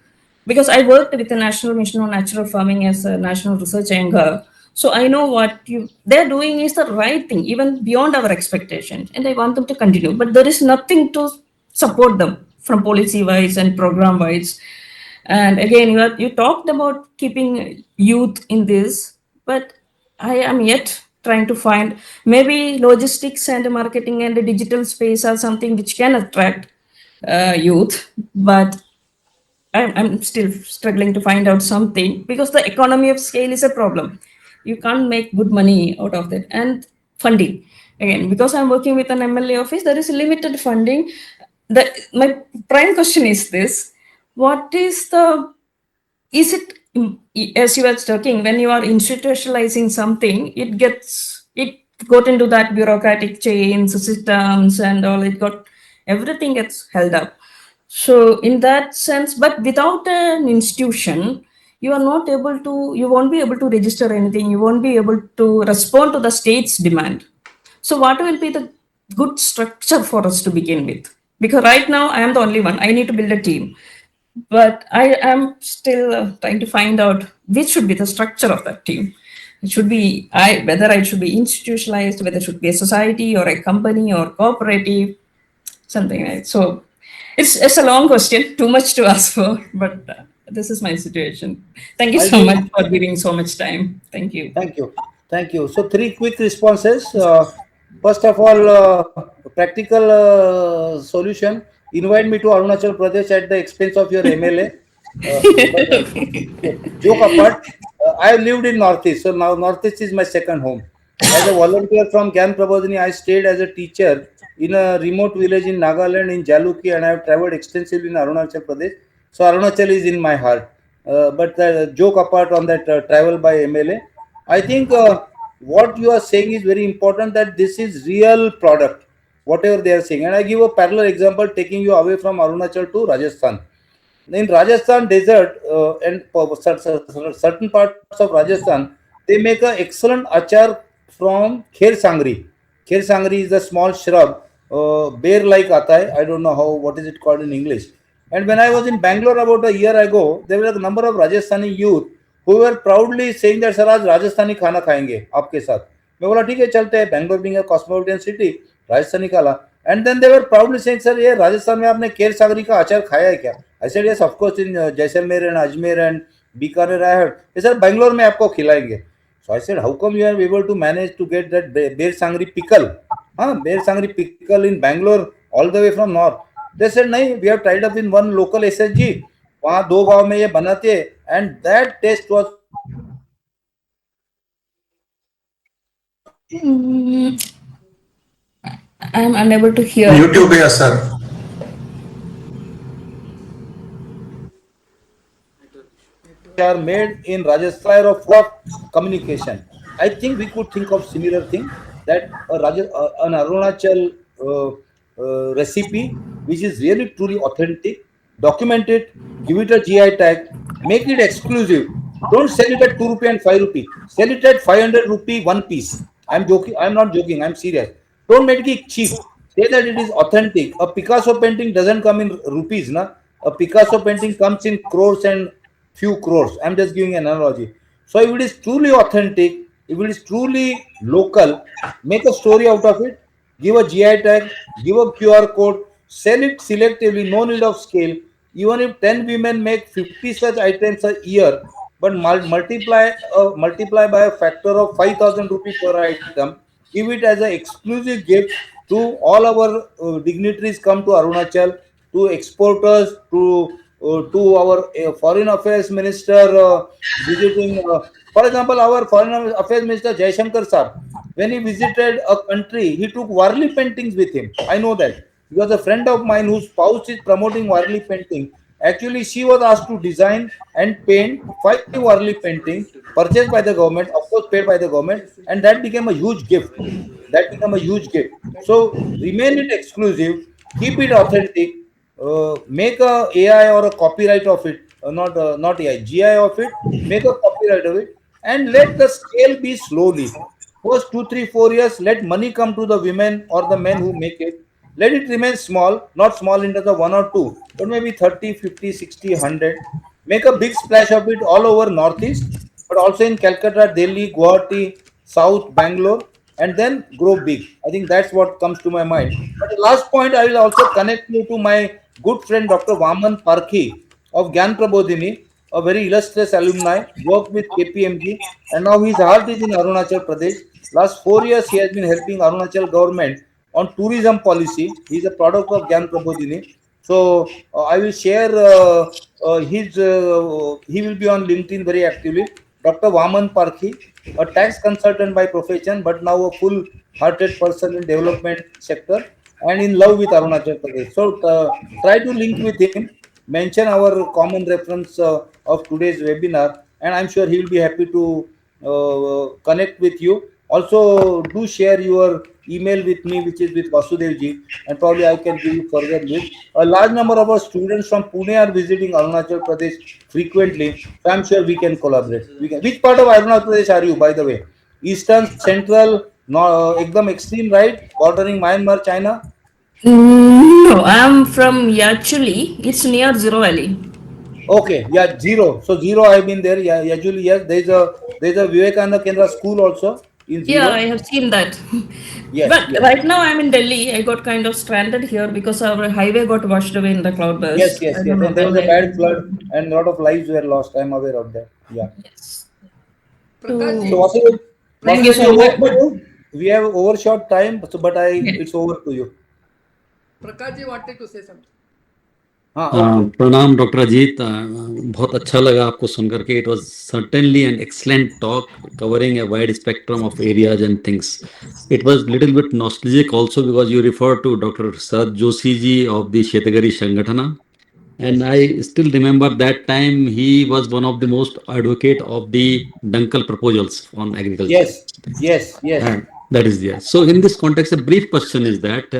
Because I worked with the National Mission on Natural Farming as a national research anchor. So I know what they're doing is the right thing, even beyond our expectations, and I want them to continue. But there is nothing to support them from policy wise and program wise. And again, you talked about keeping youth in this, but I am yet trying to find, maybe logistics and marketing and the digital space are something which can attract youth, but I'm still struggling to find out something, because the economy of scale is a problem. You can't make good money out of that. And funding, again, because I'm working with an MLA office, there is limited funding. My prime question is this: what is is it, as you were talking, when you are institutionalizing something, it got into that bureaucratic chains, systems, and all. Everything gets held up. So in that sense, but without an institution, you won't be able to register anything. You won't be able to respond to the state's demand. So what will be the good structure for us to begin with? Because right now I am the only one. I need to build a team. But I am still trying to find out which should be the structure of that team. it should be whether it should be institutionalized, whether it should be a society or a company or cooperative, something like so. It's a long question, too much to ask for, but this is my situation. Thank you I'll so give. much for giving so much time. Thank you. Thank you. Thank you. So three quick responses. First of all, practical solution. Invite me to Arunachal Pradesh at the expense of your MLA. But joke apart, I have lived in Northeast, so now Northeast is my second home. As a volunteer from Gyan Prabodhini, I stayed as a teacher in a remote village in Nagaland in Jaluki, and I have traveled extensively in Arunachal Pradesh. So Arunachal is in my heart. But joke apart on that travel by MLA, I think what you are saying is very important. That this is real product, whatever they are saying. And I give a parallel example, taking you away from Arunachal to Rajasthan. In Rajasthan desert and certain parts of Rajasthan, they make an excellent achar from kher sangri. Kher sangri is a small shrub, bear like aata hai. I don't know how what is it called in English. And when I was in Bangalore about a year ago, there were a number of Rajasthani youth who were proudly saying that sir आज राजस्थानी खाना खाएंगे आपके साथ. मैं बोला ठीक है चलते हैं. Bangalore being a cosmopolitan city, Rajasthani खाना. And then they were proudly saying sir ये राजस्थान में आपने केर सागरी का अचार खाया है क्या? I said yes of course in Jaisalmer and Ajmer and Bikaner I heard. He said Bangalore में आपको खिलाएंगे. So I said how come you are able to manage to get that bear sangri pickle? Bear sangri pickle in Bangalore all the way from north. They said नहीं we have tied up in one local SSG. वहाँ दो गांव में ये बनाते हैं and that taste was Mm, I'm unable to hear. YouTube है sir. are made in Rajasthan of communication. I think we could think of similar thing that an Arunachal recipe which is really truly authentic, document it, give it a GI tag, make it exclusive. Don't sell it at 2 rupee and 5 rupee. Sell it at 500 rupee one piece. I'm joking. I'm not joking. I'm serious. Don't make it cheap. Say that it is authentic. A Picasso painting doesn't come in rupees, na. A Picasso painting comes in crores and few crores. I'm just giving an analogy. So if it is truly authentic, if it is truly local, make a story out of it, give a GI tag, give a QR code, sell it selectively, no need of scale. Even if 10 women make 50 such items a year, but multiply by a factor of 5,000 rupees per item, give it as an exclusive gift to all our dignitaries come to Arunachal, to exporters, to our foreign affairs minister visiting. For example, our foreign affairs minister Jaishankar sir, when he visited a country, he took Warli paintings with him. I know that because a friend of mine whose spouse is promoting Warli painting. Actually, she was asked to design and paint 5 Warli paintings purchased by the government, of course paid by the government, and that became a huge gift. That became a huge gift. So remain it exclusive, keep it authentic, make a AI or a copyright of it, not AI, GI of it, make a copyright of it, and let the scale be slowly. First 2, 3, 4 years, let money come to the women or the men who make it. Let it remain small, not small in terms of one or two, but maybe 30, 50, 60, 100. Make a big splash of it all over Northeast, but also in Calcutta, Delhi, Guwahati, South, Bangalore, and then grow big. I think that's what comes to my mind. But the last point, I will also connect you to my good friend Dr. Vaman Parkhi of Gyan Prabodhini, a very illustrious alumni, worked with KPMG, and now his heart is in Arunachal Pradesh. Last 4 years, he has been helping Arunachal government on tourism policy. He is a product of Gyan Prabodhini. So I will share he will be on LinkedIn very actively. Dr. Vaman Parkhi, a tax consultant by profession, but now a full-hearted person in development sector and in love with Arunachal Pradesh. So try to link with him, mention our common reference of today's webinar, and I'm sure he will be happy to connect with you. Also, do share your email with me, which is with Vasudevji, and probably I can give you further list. A large number of our students from Pune are visiting Arunachal Pradesh frequently, so I'm sure we can collaborate. Which part of Arunachal Pradesh are you, by the way? Eastern, Central, no, ekdam extreme right, bordering Myanmar, China? No, I'm from Yachuli. It's near Zero Valley. Okay, yeah, zero. So zero, I've been there. Yeah, usually yes. There's a Vivekananda Kendra school also in Yeah, I zero. have seen that. Yes, But yes, right now I'm in Delhi. I got kind of stranded here because our highway got washed away in the yes, cloudburst. yes, I don't yes. know And there when was a I bad will. flood, and a lot of lives were lost. I'm aware of that. Yeah. Yes. So Prakashji, So thank you Vasu, so over much. to you. We have overshot time, so but Yeah. it's over to you. Prakashji wanted to say something. Okay. प्रणाम doctor Ajit, बहुत अच्छा लगा आपको सुन करके. It was certainly an excellent talk covering a wide spectrum of areas and things. It was little bit nostalgic also because you referred to Dr. Sarad Joshi ji of the Shetagari Shangatana, and Yes. I still remember that time he was one of the most advocate of the Dunkle proposals on agriculture. Yes. Yes. Yes. That is there. So in this context, a brief question is that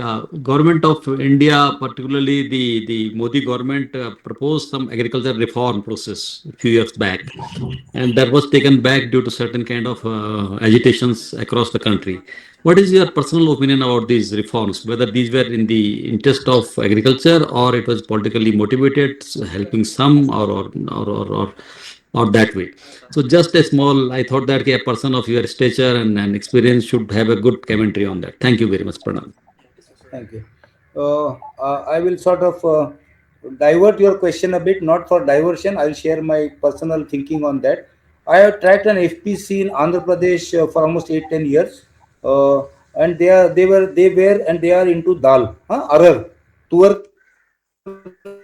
government of India, particularly the Modi government, proposed some agriculture reform process a few years back, and that was taken back due to certain kind of agitations across the country. What is your personal opinion about these reforms? Whether these were in the interest of agriculture or it was politically motivated, helping some, or that way. So just a small, I thought that a person of your stature and experience should have a good commentary on that. Thank you very much, Pranam. Thank you. I will sort of divert your question a bit, not for diversion. I'll share my personal thinking on that. I have tracked an FPC in Andhra Pradesh for almost 8-10 years, uh, and they were and they are into dal, arar, tuar ki dal.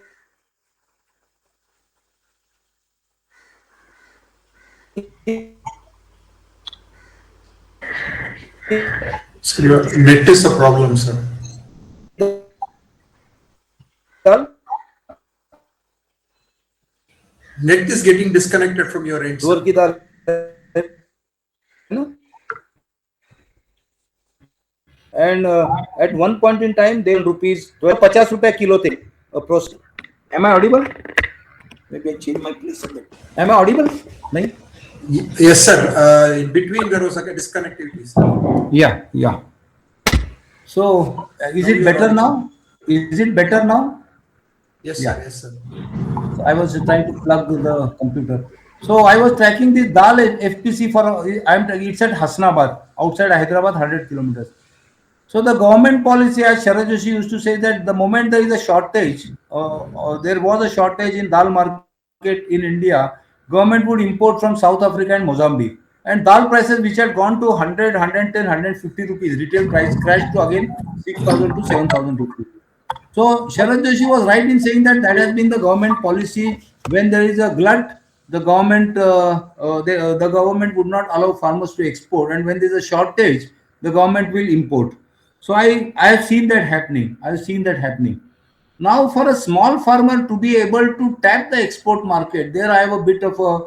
So your net is a problem, sir. Net is getting disconnected from your end, sir. And at one point in time they were rupees 12 50 kilo the process. Am I audible? Maybe I change my place a bit. Am I audible? Nahi? Yes, sir. In between there was like a disconnectivity, sir. Yeah, yeah. So is Now it you are better audible. now? Is it better now? Yes, Yeah. sir. Yes, sir. So I was trying to plug the computer. So I was tracking this Dal FPC for it's at Hasnabad, outside Hyderabad, 100 kilometers. So the government policy, as Sharad Joshi used to say, that the moment there is a shortage, there was a shortage in dal market in India, government would import from South Africa and Mozambique. And dal prices, which had gone to 100, 150 rupees, retail price crashed to again 6,000 to 7,000 rupees. So Sharad Joshi was right in saying that that has been the government policy. When there is a glut, the government would not allow farmers to export, and when there is a shortage, the government will import. So I have seen that happening. I have seen that happening. Now, for a small farmer to be able to tap the export market, there I have a bit of a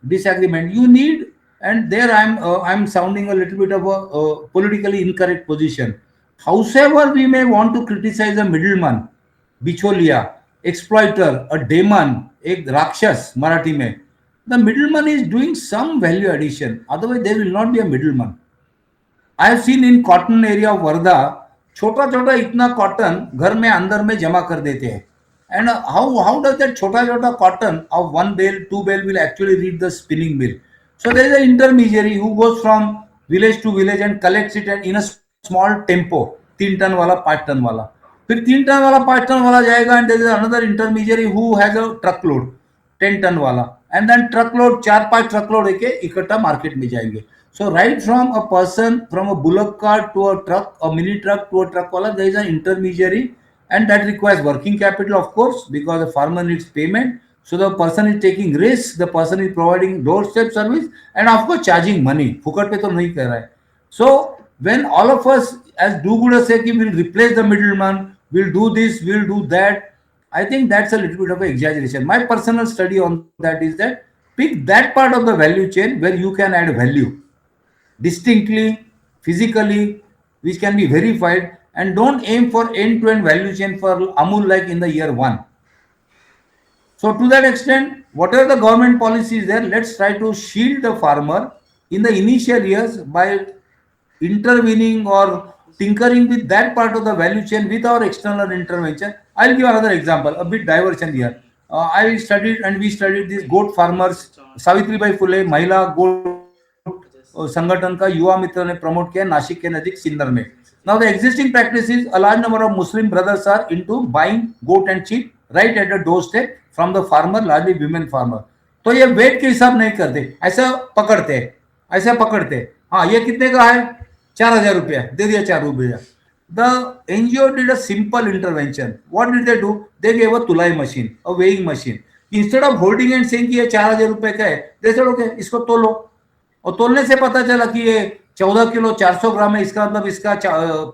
disagreement. You need, and there I'm sounding a little bit of a politically incorrect position. However, we may want to criticize a middleman, bicholia, exploiter, a demon, a rakshas, Marathi mein. The middleman is doing some value addition. Otherwise, there will not be a middleman. I have seen in cotton area of Wardha छोटा छोटा इतना cotton घर में अंदर में जमा कर देते हैं एंड हाउ डज दैट छोटा छोटा cotton of one bale two bale will actually reach the spinning mill so there is a intermediary who goes from village to village and collects it and in a small tempo 3 ton वाला 5 tonne वाला फिर 3 ton वाला 5 tonne वाला जाएगा and there is another intermediary who has a truck load 10 tonne वाला and then truck load 4-5 truck load लेके इकट्ठा market में जाएंगे. So right from a person, from a bullock cart to a truck, a mini truck to a truck wala, there is an intermediary, and that requires working capital, of course, because the farmer needs payment. So the person is taking risks, the person is providing doorstep service, and of course charging money. फुकट पे तो नहीं कर रहा है. So when all of us, as do-gooders say, कि we'll replace the middleman, we'll do this, we'll do that. I think that's a little bit of an exaggeration. My personal study on that is that pick that part of the value chain where you can add value distinctly, physically, which can be verified, and don't aim for end-to-end value chain for Amul like in the year one. So to that extent, whatever the government policy is there, let's try to shield the farmer in the initial years by intervening or tinkering with that part of the value chain with our external intervention. I'll give another example, a bit diversion here. I studied and we studied these goat farmers. Savitribai Phule महिला गोट संगठन का युवा मित्र ने promote किया नासिक के नजदीक सिन्नर में. Now the existing practice is a large number of Muslim brothers are into buying goat and sheep right at the doorstep from the farmer, largely women farmer. तो ये वेट के हिसाब नहीं करते, ऐसा पकड़ते हैं, ऐसा पकड़ते हैं. हाँ ये कितने का है, 4,000 रुपया दे दिया, 4 रुपया. The NGO did a simple intervention. What did they do? They gave a tulai machine, a weighing machine. Instead of holding and saying कि ये 4,000 रुपए का है, they said okay इसको तोलो. और तोलने से पता चला कि ये 14 किलो 400 ग्राम है, इसका मतलब इसका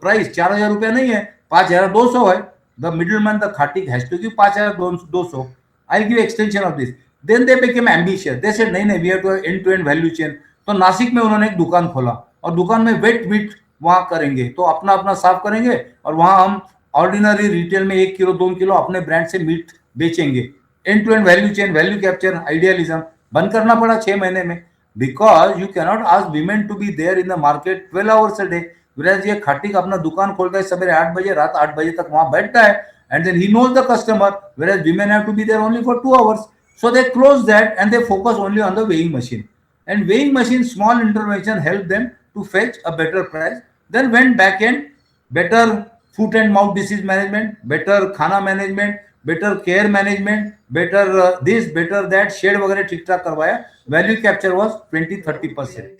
प्राइस 4,000 रुपया नहीं है, 5,200 है. The middleman, the khatik has to give 5,200. I'll give extension of this. Then they became ambitious. They said नहीं नहीं, we have to have end-to-end value chain. तो नासिक में उन्होंने एक दुकान खोला और दुकान में वेट मीट वहां करेंगे, तो अपना अपना साफ करेंगे और वहां हम ऑर्डिनरी रिटेल में 1 किलो 2 किलो अपने ब्रांड से मीट बेचेंगे. End to end value chain, value capture, idealism बंद करना पड़ा 6 महीने में. Because you cannot ask women to be there in the market 12 hours a day. whereas ये खाटिक अपना दुकान खोलता है सवेरे 8 बजे, रात 8 बजे तक वहां बैठता है, and then he knows the customer, whereas women have to be there only for 2 hours. So they close that and they focus only on the weighing machine. And weighing machine small intervention helped them to fetch a better price. Then went back end, better foot and mouth disease management, better khana management, better care management, better this, better that, shade वगैरह ठीक ठाक करवाया. Value capture was 20-30%.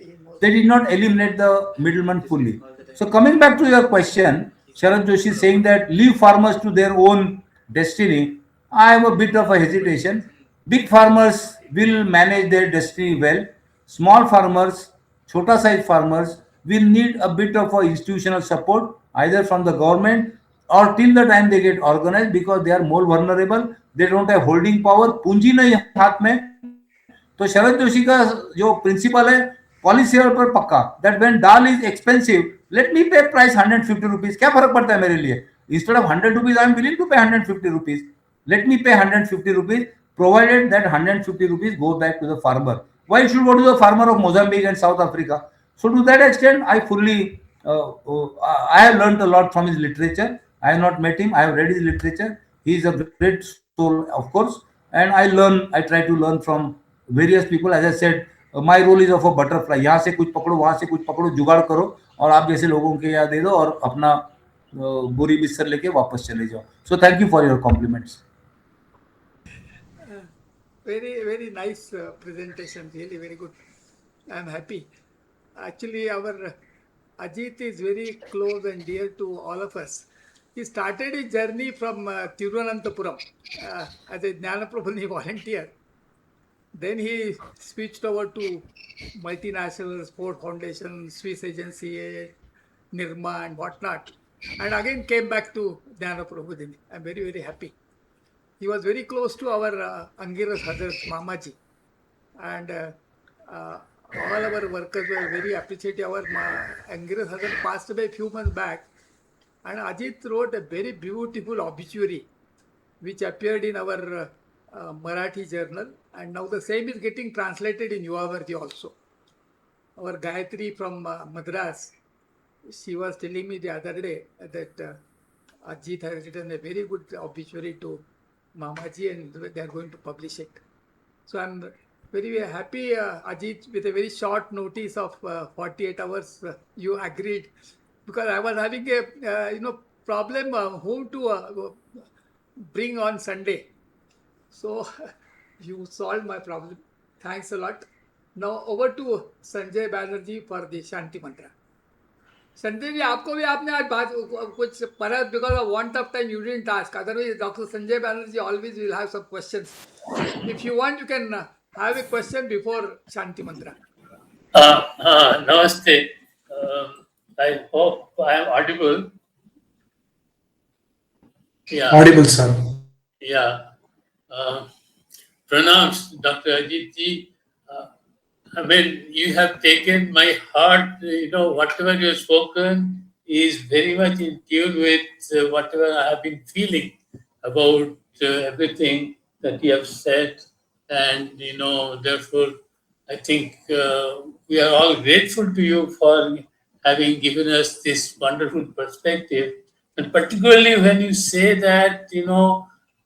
They did not eliminate the middleman fully. So coming back to your question, Sharad Joshi saying that leave farmers to their own destiny, I have a bit of a hesitation. Big farmers will manage their destiny well. Small farmers, chota size farmers will need a bit of a institutional support either from the government or till the time they get organized, because they are more vulnerable. They don't have holding power. पूंजी नहीं हाथ में. तो शरद जोशी का जो principal है policy level पर पक्का, that when dal is expensive late me पे प्राइस 150 रुपीज. क्या फर्क पड़ता है मेरे लिए? Instead of 100 rupees I am willing to pay 150 rupees. Let me pay 150 rupees provided that 150 rupees go back to the farmer. Why it should go to the farmer of Mozambique and South Africa? So to that extent, I fully, I have learned a lot from his literature. I have not met him. I have read his literature. He is a great soul, of course. And I learn, I try to learn from various people. As I said, my role is of a butterfly. यहाँ से कुछ पकड़ो, वहाँ से कुछ पकड़ो, जुगाड़ करो और आप जैसे लोगों के यहाँ दे दो और अपना बोरी बिस्तर लेके वापस चले जाओ. So thank you for your compliments. Very, very nice presentation. Really, very good. I am happy. Actually, our Ajit is very close and dear to all of us. He started his journey from Thiruvananthapuram as a Jnanaprabhuni volunteer. Then he switched over to multinational sport foundation, Swiss agency, Nirma and whatnot. And again came back to Jnanaprabhuni. I'm very, very happy. He was very close to our Angiras Hazrat Mamaji. And all our workers were very appreciative. Our Angiras Hazrat passed away a few months back. And Ajit wrote a very beautiful obituary which appeared in our Marathi journal. And now the same is getting translated in Yuvavarti also. Our Gayatri from Madras, she was telling me the other day that Ajit has written a very good obituary to Mamaji and they are going to publish it. So I'm very, very happy, Ajit, with a very short notice of 48 hours, you agreed, because I was having a problem whom to bring on Sunday. So you solved my problem. Thanks a lot. Now over to Sanjay Banerjee for the Shanti Mantra. Sanjay ji, आपको भी आपने आज बात कुछ पर because of want of time you didn't ask, otherwise doctor Sanjay Banerjee always will have some questions. If you want you can have a question before Shanti Mantra. Namaste. I hope I am audible. Yeah. Audible, sir. Yeah. Pranams, Dr. Ajit ji. I mean, you have taken my heart, whatever you have spoken is very much in tune with whatever I have been feeling about everything that you have said. And, therefore, I think we are all grateful to you for having given us this wonderful perspective. And particularly when you say that,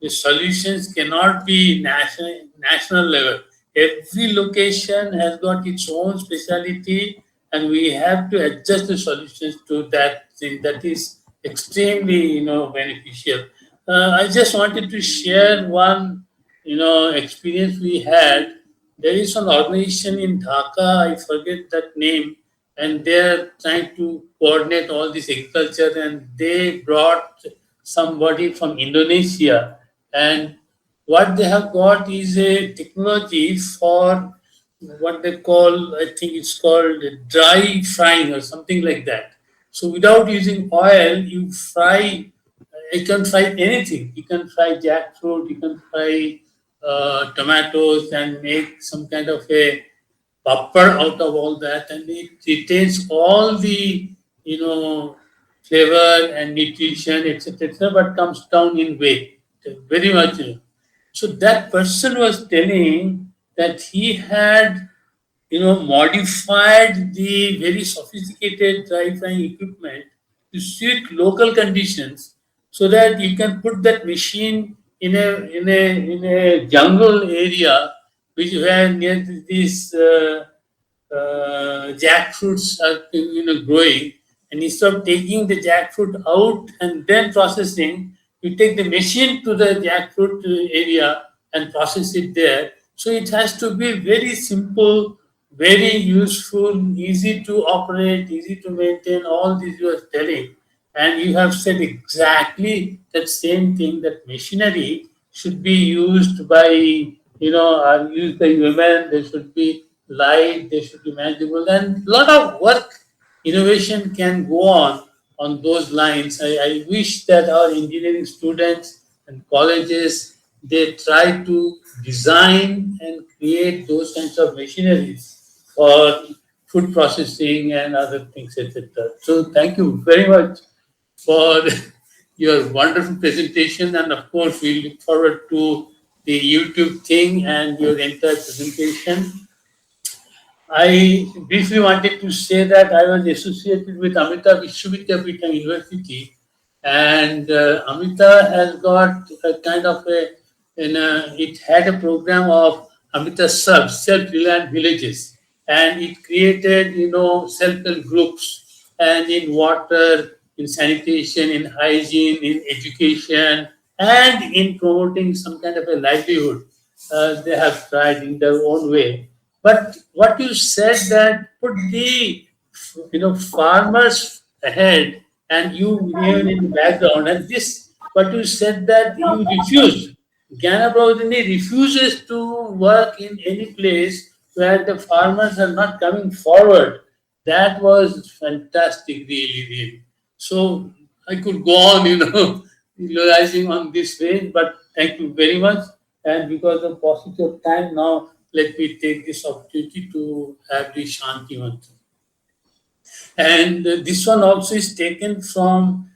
the solutions cannot be national level. Every location has got its own speciality, and we have to adjust the solutions to that thing. That is extremely, beneficial. I just wanted to share one, experience we had. There is an organization in Dhaka, I forget that name, and they're trying to coordinate all this agriculture, and they brought somebody from Indonesia, and what they have got is a technology for what they call, I think it's called dry frying or something like that. So without using oil, you can fry anything. You can fry jackfruit, you can fry tomatoes and make some kind of a papad out of all that, and it retains all the, you know, flavor and nutrition, etc., but comes down in weight very much. So that person was telling that he had, modified the very sophisticated dry frying equipment to suit local conditions, so that you can put that machine in a jungle area, which where near these jackfruits are growing, and instead of taking the jackfruit out and then processing, you take the machine to the jackfruit area and process it there. So it has to be very simple, very useful, easy to operate, easy to maintain. All these you are telling, and you have said exactly that same thing, that machinery should be used by, are used by women. They should be light, they should be manageable, and a lot of work, innovation can go on those lines. I wish that our engineering students and colleges, they try to design and create those kinds of machineries for food processing and other things, etc. So thank you very much for your wonderful presentation, and of course we look forward to the YouTube thing and your entire presentation. I briefly wanted to say that I was associated with Amita Vishwavidyapita University, and Amita has got a kind of it had a program of Amita self-reliant villages, and it created, self-help groups, and in water, in sanitation, in hygiene, in education, and in promoting some kind of a livelihood. They have tried in their own way. But what you said, that put the, farmers ahead, and you remain in the background, and this, what you said, that you refused. Gyana Prabodhini refuses to work in any place where the farmers are not coming forward. That was fantastic, really, really. So I could go on, realizing on this way, but thank you very much. And because of paucity of time now, let me take this opportunity to have the Shanti Mantra. And this one also is taken from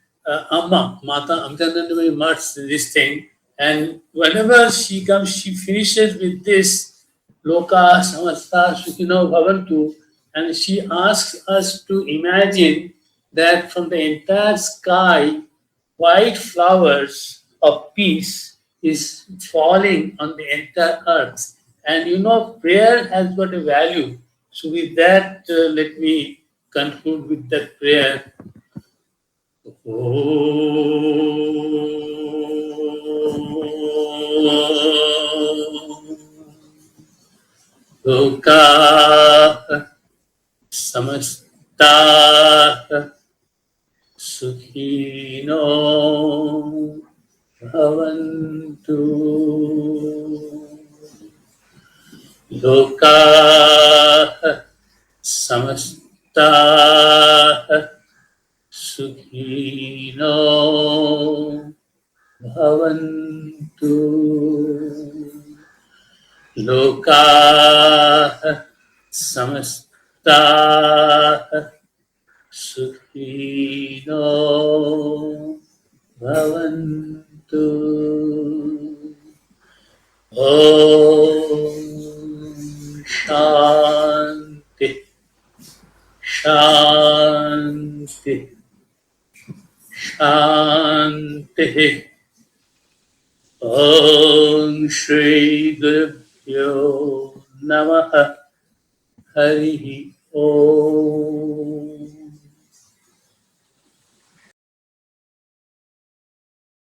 Amma, Mata Amjanandamai Math's this thing. And whenever she comes, she finishes with this Loka Samasta Sukhino Bhavantu, and she asks us to imagine that from the entire sky, white flowers of peace is falling on the entire earth. And prayer has got a value. So, with that, let me conclude with that prayer. Loka samasta sukhino bhavantu. Loka samasta sukhino bhavantu. Loka samasta sukhino bhavantu. Om Shanti Shanti Shanti. Om Shri Gurubhyo Namaha Harihi Om.